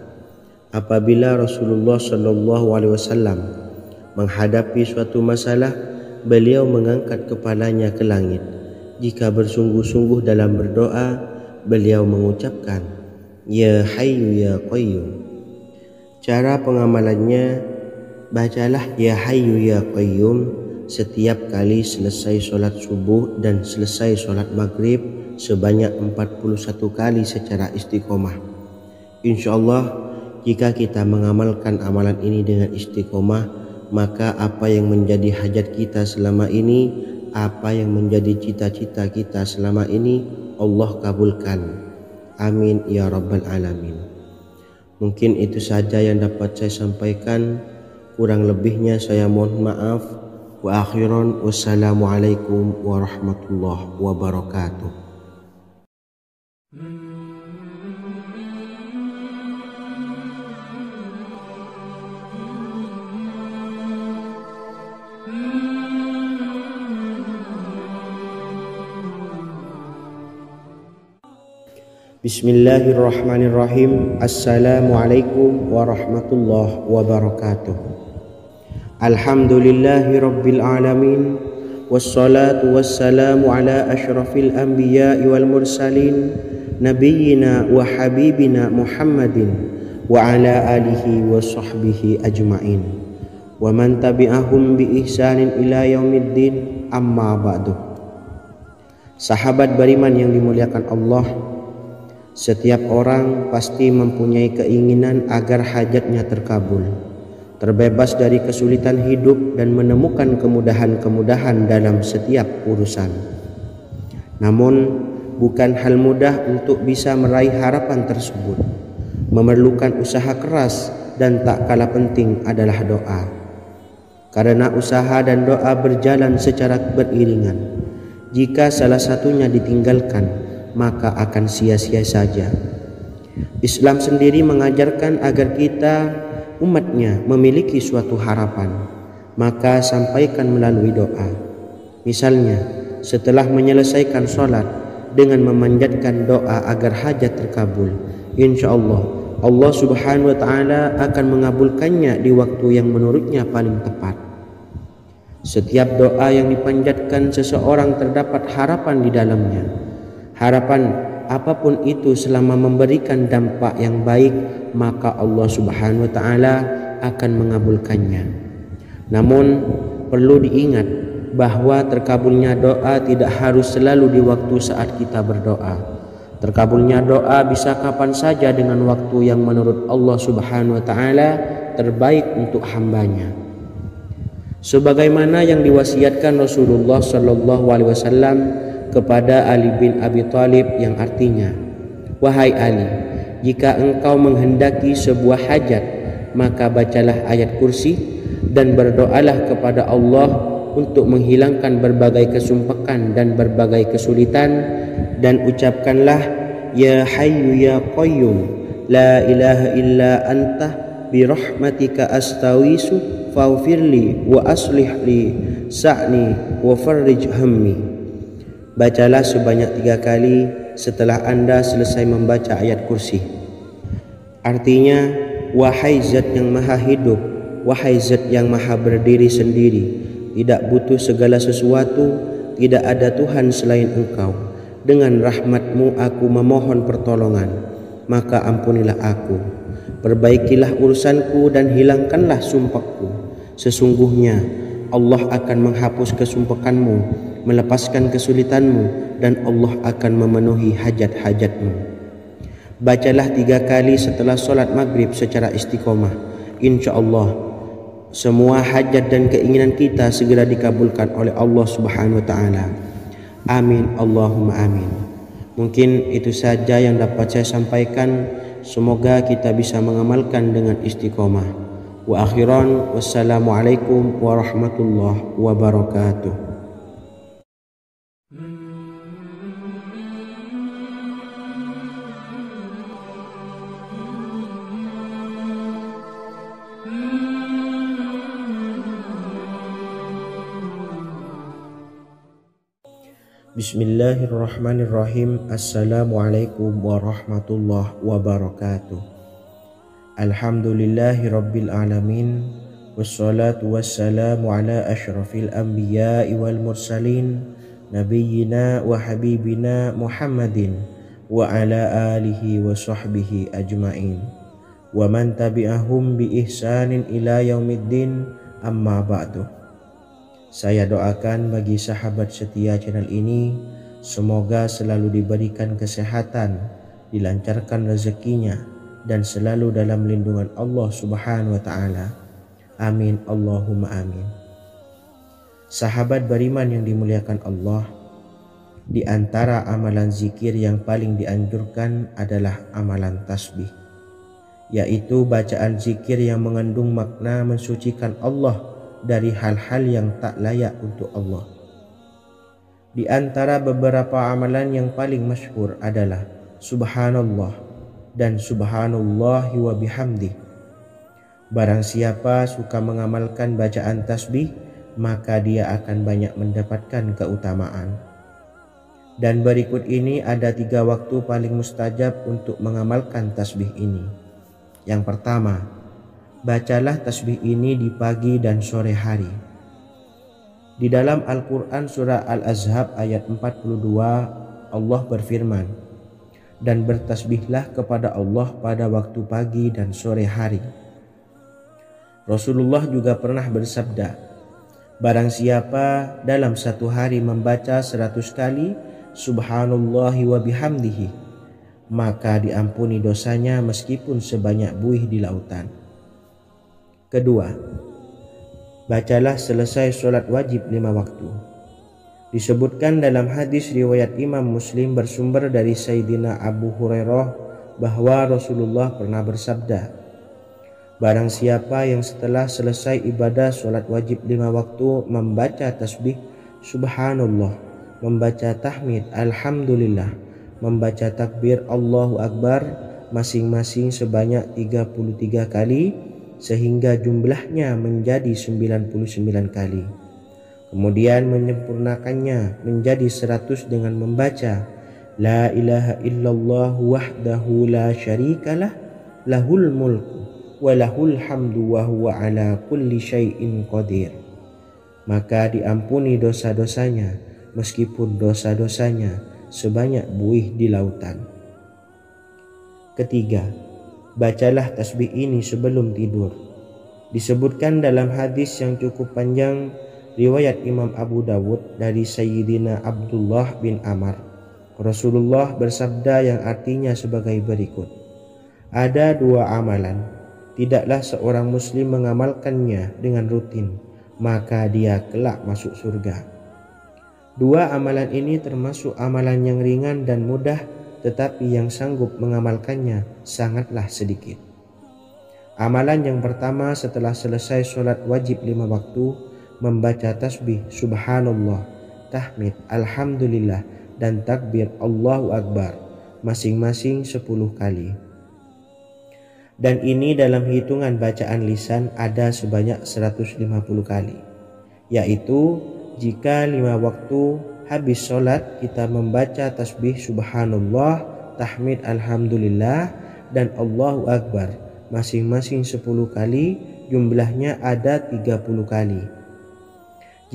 apabila Rasulullah SAW menghadapi suatu masalah, beliau mengangkat kepalanya ke langit. Jika bersungguh-sungguh dalam berdoa, beliau mengucapkan Ya Hayyu Ya Qayyum. Cara pengamalannya, bacalah Ya Hayyu Ya Qayyum setiap kali selesai sholat subuh dan selesai sholat maghrib sebanyak 41 kali secara istiqomah. Insya Allah jika kita mengamalkan amalan ini dengan istiqomah, maka apa yang menjadi hajat kita selama ini, apa yang menjadi cita-cita kita selama ini, Allah kabulkan. Amin ya rabbal alamin. Mungkin itu saja yang dapat saya sampaikan. Kurang lebihnya saya mohon maaf. Wa akhiran, wassalamualaikum warahmatullahi wabarakatuh. Bismillahirrahmanirrahim. Assalamualaikum warahmatullahi wabarakatuh. Alhamdulillahi rabbil alamin. Wassalatu wassalamu ala ashrafil anbiya'i wal mursalin, nabiyyina wa habibina Muhammadin wa ala alihi wa sahbihi ajma'in, wa man tabi'ahum bi ihsanin ila yaumiddin, amma ba'du. Sahabat beriman yang dimuliakan Allah, setiap orang pasti mempunyai keinginan agar hajatnya terkabul, terbebas dari kesulitan hidup dan menemukan kemudahan-kemudahan dalam setiap urusan. Namun, bukan hal mudah untuk bisa meraih harapan tersebut. Memerlukan usaha keras dan tak kalah penting adalah doa. Karena usaha dan doa berjalan secara beriringan. Jika salah satunya ditinggalkan, maka akan sia-sia saja. Islam sendiri mengajarkan agar kita umatnya memiliki suatu harapan, maka sampaikan melalui doa. Misalnya, setelah menyelesaikan sholat dengan memanjatkan doa agar hajat terkabul, insya Allah subhanahu wa ta'ala akan mengabulkannya di waktu yang menurutnya paling tepat. Setiap doa yang dipanjatkan seseorang terdapat harapan di dalamnya. Harapan apapun itu selama memberikan dampak yang baik, maka Allah subhanahu wa ta'ala akan mengabulkannya. Namun perlu diingat bahwa terkabulnya doa tidak harus selalu di waktu saat kita berdoa. Terkabulnya doa bisa kapan saja dengan waktu yang menurut Allah subhanahu wa ta'ala terbaik untuk hambanya. Sebagaimana yang diwasiatkan Rasulullah sallallahu alaihi wasallam kepada Ali bin Abi Thalib, yang artinya, wahai Ali, jika engkau menghendaki sebuah hajat, maka bacalah ayat kursi dan berdoalah kepada Allah untuk menghilangkan berbagai kesumpakan dan berbagai kesulitan, dan ucapkanlah, ya hayyu ya qayyum la ilaha illa anta birahmatika astawisu faghfirli wa aslih li sa'ni wa farrij hammi. Bacalah sebanyak 3 kali setelah Anda selesai membaca ayat kursi. Artinya, wahai zat yang maha hidup, wahai zat yang maha berdiri sendiri, tidak butuh segala sesuatu, tidak ada Tuhan selain Engkau. Dengan rahmat-Mu aku memohon pertolongan, maka ampunilah aku. Perbaikilah urusanku dan hilangkanlah sumpahku. Sesungguhnya Allah akan menghapus kesumpakanmu, melepaskan kesulitanmu, dan Allah akan memenuhi hajat-hajatmu. Bacalah 3 kali setelah sholat maghrib secara istiqomah. Insya Allah semua hajat dan keinginan kita segera dikabulkan oleh Allah subhanahu wa ta'ala. Amin Allahumma amin. Mungkin itu saja yang dapat saya sampaikan. Semoga kita bisa mengamalkan dengan istiqomah. Wa akhiran, wassalamualaikum warahmatullahi wabarakatuh. Bismillahirrahmanirrahim. Assalamualaikum warahmatullahi wabarakatuh. Alhamdulillahi rabbil alamin. Wassalatu wassalamu ala ashrafil anbiya'i wal mursalin, nabiyyina wa habibina Muhammadin wa ala alihi wa sahbihi ajma'in, wa man tabi'ahum bi ihsanin ila yaumiddin, amma ba'du. Saya doakan bagi sahabat setia channel ini, semoga selalu diberikan kesehatan, dilancarkan rezekinya, dan selalu dalam lindungan Allah Subhanahu wa taala. Amin Allahumma amin. Sahabat beriman yang dimuliakan Allah, di antara amalan zikir yang paling dianjurkan adalah amalan tasbih, yaitu bacaan zikir yang mengandung makna mensucikan Allah dari hal-hal yang tak layak untuk Allah. Di antara beberapa amalan yang paling masyhur adalah Subhanallah dan Subhanallahi wa bihamdih. Barang siapa suka mengamalkan bacaan tasbih, maka dia akan banyak mendapatkan keutamaan. Dan berikut ini ada 3 waktu paling mustajab untuk mengamalkan tasbih ini. Yang pertama, bacalah tasbih ini di pagi dan sore hari. Di dalam Al-Quran surah Al-Ahzab ayat 42, Allah berfirman, dan bertasbihlah kepada Allah pada waktu pagi dan sore hari. Rasulullah juga pernah bersabda, barang siapa dalam satu hari membaca 100 kali Subhanallahi wa bihamdihi, maka diampuni dosanya meskipun sebanyak buih di lautan. Kedua, bacalah selesai sholat wajib 5 waktu. Disebutkan dalam hadis riwayat Imam Muslim bersumber dari Sayyidina Abu Hurairah bahwa Rasulullah pernah bersabda, barang siapa yang setelah selesai ibadah sholat wajib 5 waktu membaca tasbih Subhanallah, membaca tahmid Alhamdulillah, membaca takbir Allahu Akbar masing-masing sebanyak 33 kali sehingga jumlahnya menjadi 99 kali. Kemudian menyempurnakannya menjadi 100 dengan membaca La ilaha illallah wahdahu la syarikalah lahul mulku walahul hamdu wa huwa ala kulli syai'in qadir. Maka diampuni dosa-dosanya meskipun dosa-dosanya sebanyak buih di lautan. Ketiga, bacalah tasbih ini sebelum tidur. Disebutkan dalam hadis yang cukup panjang riwayat Imam Abu Dawud dari Sayyidina Abdullah bin Amr, Rasulullah bersabda yang artinya sebagai berikut, ada 2 amalan, tidaklah seorang muslim mengamalkannya dengan rutin, maka dia kelak masuk surga. 2 amalan ini termasuk amalan yang ringan dan mudah, tetapi yang sanggup mengamalkannya sangatlah sedikit. Amalan yang pertama setelah selesai sholat wajib 5 waktu, membaca tasbih Subhanallah, tahmid Alhamdulillah, dan takbir Allahu Akbar masing-masing 10 kali. Dan ini dalam hitungan bacaan lisan ada sebanyak 150 kali, yaitu jika 5 waktu habis sholat kita membaca tasbih Subhanallah, tahmid Alhamdulillah, dan Allahu Akbar masing-masing 10 kali, jumlahnya ada 30 kali.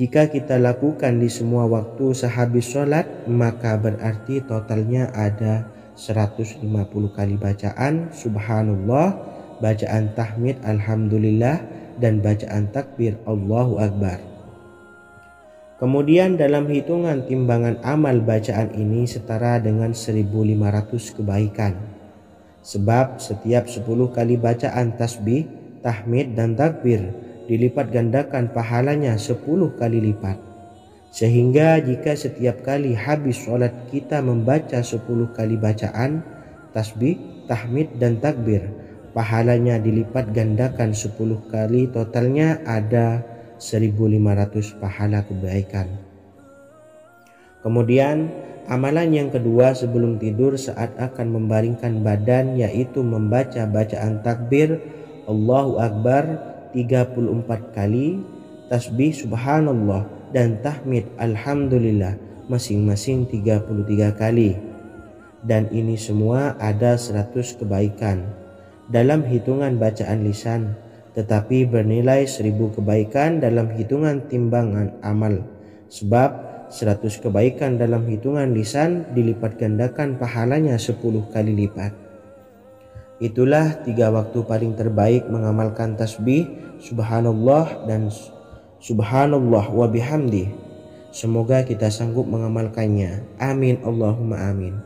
Jika kita lakukan di semua waktu sehabis sholat, maka berarti totalnya ada 150 kali bacaan Subhanallah, bacaan tahmid Alhamdulillah, dan bacaan takbir Allahu Akbar. Kemudian dalam hitungan timbangan amal bacaan ini setara dengan 1500 kebaikan. Sebab setiap 10 kali bacaan tasbih, tahmid, dan takbir dilipat gandakan pahalanya 10 kali lipat. Sehingga jika setiap kali habis sholat kita membaca 10 kali bacaan tasbih, tahmid, dan takbir, pahalanya dilipat gandakan 10 kali, totalnya ada 1500 pahala kebaikan. Kemudian amalan yang kedua sebelum tidur saat akan membaringkan badan, yaitu membaca bacaan takbir Allahu Akbar 34 kali, tasbih Subhanallah, dan tahmid Alhamdulillah masing-masing 33 kali. Dan ini semua ada 100 kebaikan dalam hitungan bacaan lisan, tetapi bernilai 1000 kebaikan dalam hitungan timbangan amal. Sebab 100 kebaikan dalam hitungan lisan dilipat gandakan pahalanya 10 kali lipat. Itulah 3 waktu paling terbaik mengamalkan tasbih Subhanallah dan Subhanallah wa bihamdih. Semoga kita sanggup mengamalkannya. Amin Allahumma amin.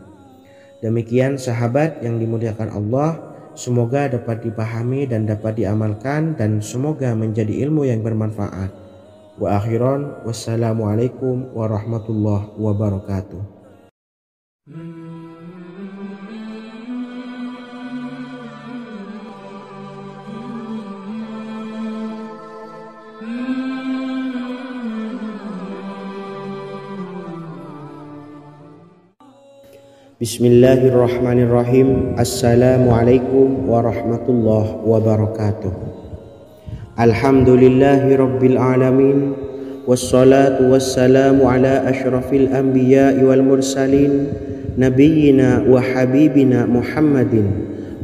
Demikian sahabat yang dimuliakan Allah, semoga dapat dipahami dan dapat diamalkan, dan semoga menjadi ilmu yang bermanfaat. Wa akhiran, wassalamualaikum warahmatullahi wabarakatuh. Bismillahirrahmanirrahim. Assalamualaikum warahmatullahi wabarakatuh. Alhamdulillahi rabbil alamin, wassalatu wassalamu ala ashrafil anbiya'i wal mursalin, nabiyyina wa habibina Muhammadin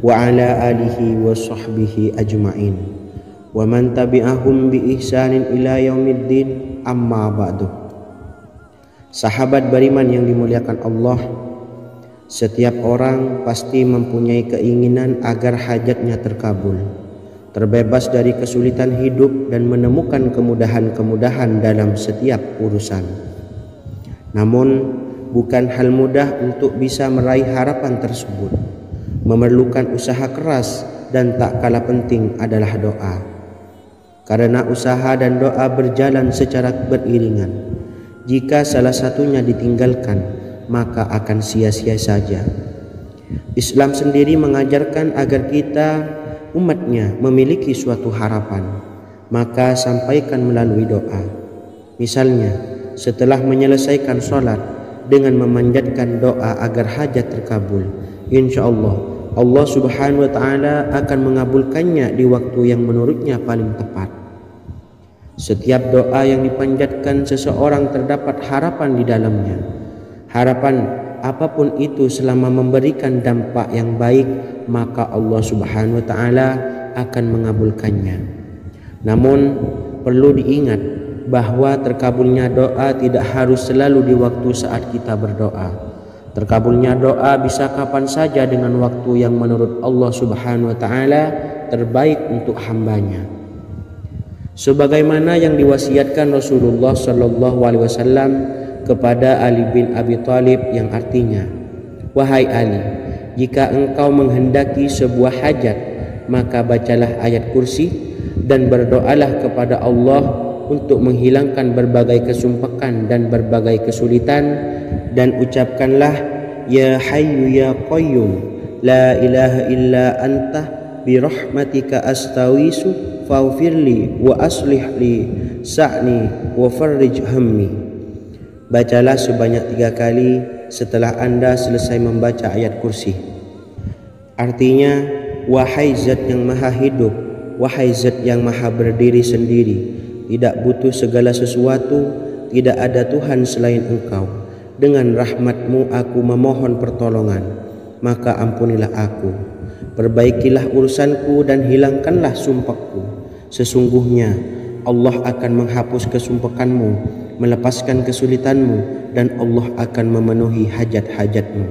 wa ala alihi wa sahbihi ajma'in, wa man tabi'ahum bi ihsanin ila yaumiddin, amma ba'du. Sahabat beriman yang dimuliakan Allah, setiap orang pasti mempunyai keinginan agar hajatnya terkabul, terbebas dari kesulitan hidup dan menemukan kemudahan-kemudahan dalam setiap urusan. Namun, bukan hal mudah untuk bisa meraih harapan tersebut. Memerlukan usaha keras, dan tak kalah penting adalah doa. Karena usaha dan doa berjalan secara beriringan. Jika salah satunya ditinggalkan, maka akan sia-sia saja. Islam sendiri mengajarkan agar kita, umatnya, memiliki suatu harapan, maka sampaikan melalui doa. Misalnya, setelah menyelesaikan sholat, dengan memanjatkan doa agar hajat terkabul, insya Allah subhanahu wa ta'ala akan mengabulkannya di waktu yang menurutnya paling tepat. Setiap doa yang dipanjatkan seseorang terdapat harapan di dalamnya. Harapan apapun itu selama memberikan dampak yang baik, maka Allah subhanahu wa ta'ala akan mengabulkannya. Namun perlu diingat bahwa terkabulnya doa tidak harus selalu di waktu saat kita berdoa. Terkabulnya doa bisa kapan saja dengan waktu yang menurut Allah subhanahu wa ta'ala terbaik untuk hambanya. Sebagaimana yang diwasiatkan Rasulullah sallallahu alaihi wasallam kepada Ali bin Abi Thalib, yang artinya, wahai Ali, jika engkau menghendaki sebuah hajat, maka bacalah ayat kursi dan berdoalah kepada Allah untuk menghilangkan berbagai kesumpakan dan berbagai kesulitan, dan ucapkanlah, ya hayyu ya qayyum la ilaha illa anta birahmatika astawisu faghfirli wa aslih li sa'ni wa farrij hammi. Bacalah sebanyak 3 kali setelah Anda selesai membaca ayat kursi. Artinya, wahai zat yang maha hidup, wahai zat yang maha berdiri sendiri, tidak butuh segala sesuatu, tidak ada Tuhan selain Engkau. Dengan rahmat-Mu aku memohon pertolongan, maka ampunilah aku. Perbaikilah urusanku dan hilangkanlah sumpahku. Sesungguhnya Allah akan menghapus kesumpahanmu, melepaskan kesulitanmu, dan Allah akan memenuhi hajat-hajatmu.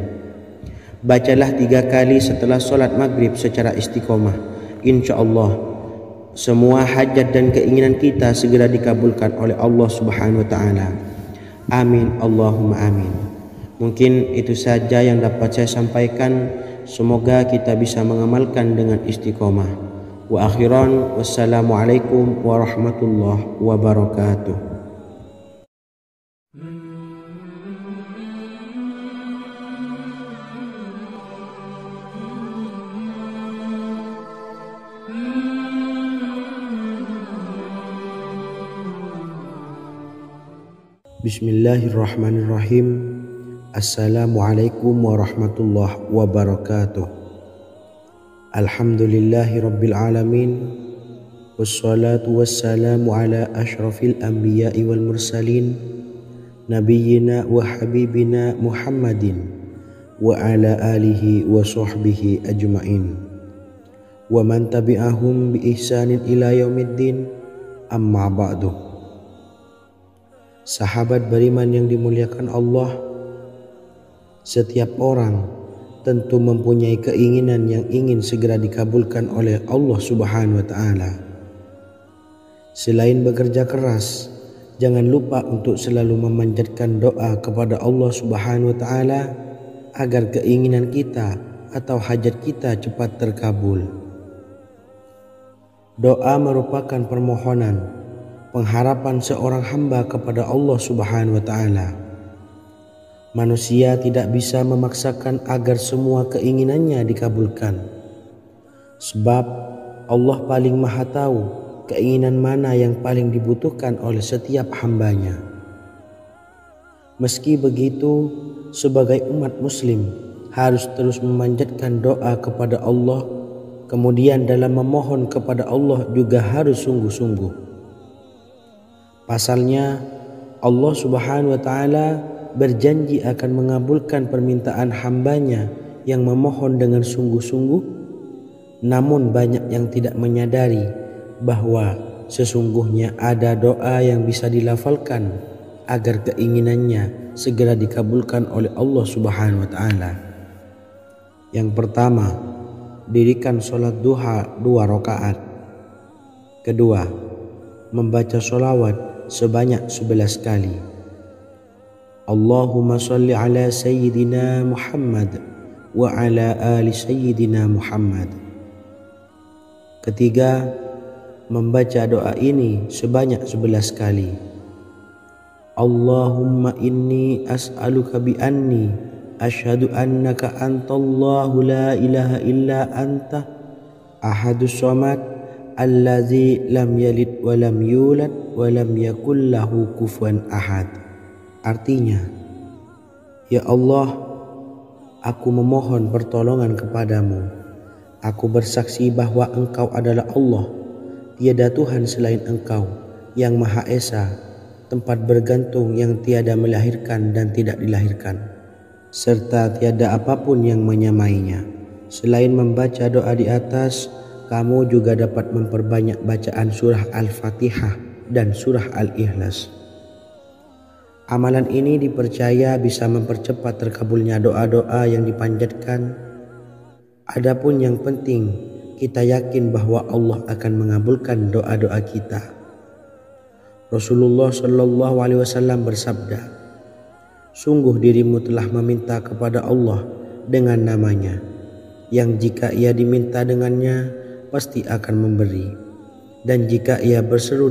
Bacalah 3 kali setelah sholat maghrib secara istiqomah. Insya Allah semua hajat dan keinginan kita segera dikabulkan oleh Allah subhanahu wa ta'ala. Amin Allahumma amin. Mungkin itu saja yang dapat saya sampaikan. Semoga kita bisa mengamalkan dengan istiqomah. Wa akhiran, wassalamualaikum warahmatullahi wabarakatuh. Bismillahirrahmanirrahim. Assalamualaikum warahmatullahi wabarakatuh. Alhamdulillahi rabbil alamin, wassalatu wassalamu ala ashrafil anbiya'i wal mursalin, nabiyyina wa habibina Muhammadin wa ala alihi wa sahbihi ajma'in, wa man tabi'ahum bi ihsanin ila yaumiddin, amma ba'du. Sahabat beriman yang dimuliakan Allah, setiap orang tentu mempunyai keinginan yang ingin segera dikabulkan oleh Allah subhanahu wa ta'ala. Selain bekerja keras, jangan lupa untuk selalu memanjatkan doa kepada Allah subhanahu wa ta'ala agar keinginan kita, atau hajat kita cepat terkabul. Doa merupakan permohonan, pengharapan seorang hamba kepada Allah Subhanahu wa Ta'ala. Manusia tidak bisa memaksakan agar semua keinginannya dikabulkan, sebab Allah paling maha tahu keinginan mana yang paling dibutuhkan oleh setiap hambanya. Meski begitu, sebagai umat muslim harus terus memanjatkan doa kepada Allah, kemudian dalam memohon kepada Allah juga harus sungguh-sungguh. Pasalnya Allah Subhanahu wa Ta'ala berjanji akan mengabulkan permintaan hambanya yang memohon dengan sungguh-sungguh. Namun banyak yang tidak menyadari bahwa sesungguhnya ada doa yang bisa dilafalkan agar keinginannya segera dikabulkan oleh Allah Subhanahu wa Ta'ala. Yang pertama, dirikan sholat duha 2 rakaat. Kedua, membaca sholawat sebanyak 11 kali. Allahumma sholli ala sayyidina Muhammad wa ala ali sayyidina Muhammad. Ketiga, membaca doa ini sebanyak 11 kali. Allahumma inni as'aluka bi anni asyhadu annaka antallahu la ilaha illa anta ahadus somad allazi lam yalid wa lam yulad wa lam yakul lahu kufuwan ahad. Artinya, ya Allah, aku memohon pertolongan kepadamu. Aku bersaksi bahwa Engkau adalah Allah, tiada Tuhan selain Engkau yang Maha Esa, tempat bergantung yang tiada melahirkan dan tidak dilahirkan, serta tiada apapun yang menyamainya. Selain membaca doa di atas, kamu juga dapat memperbanyak bacaan surah Al-Fatihah dan surah Al-Ikhlas. Amalan ini dipercaya bisa mempercepat terkabulnya doa-doa yang dipanjatkan. Adapun yang penting, kita yakin bahwa Allah akan mengabulkan doa-doa kita. Rasulullah Shallallahu Alaihi Wasallam bersabda, sungguh dirimu telah meminta kepada Allah dengan namanya, yang jika ia diminta dengannya pasti akan memberi, dan jika ia berseru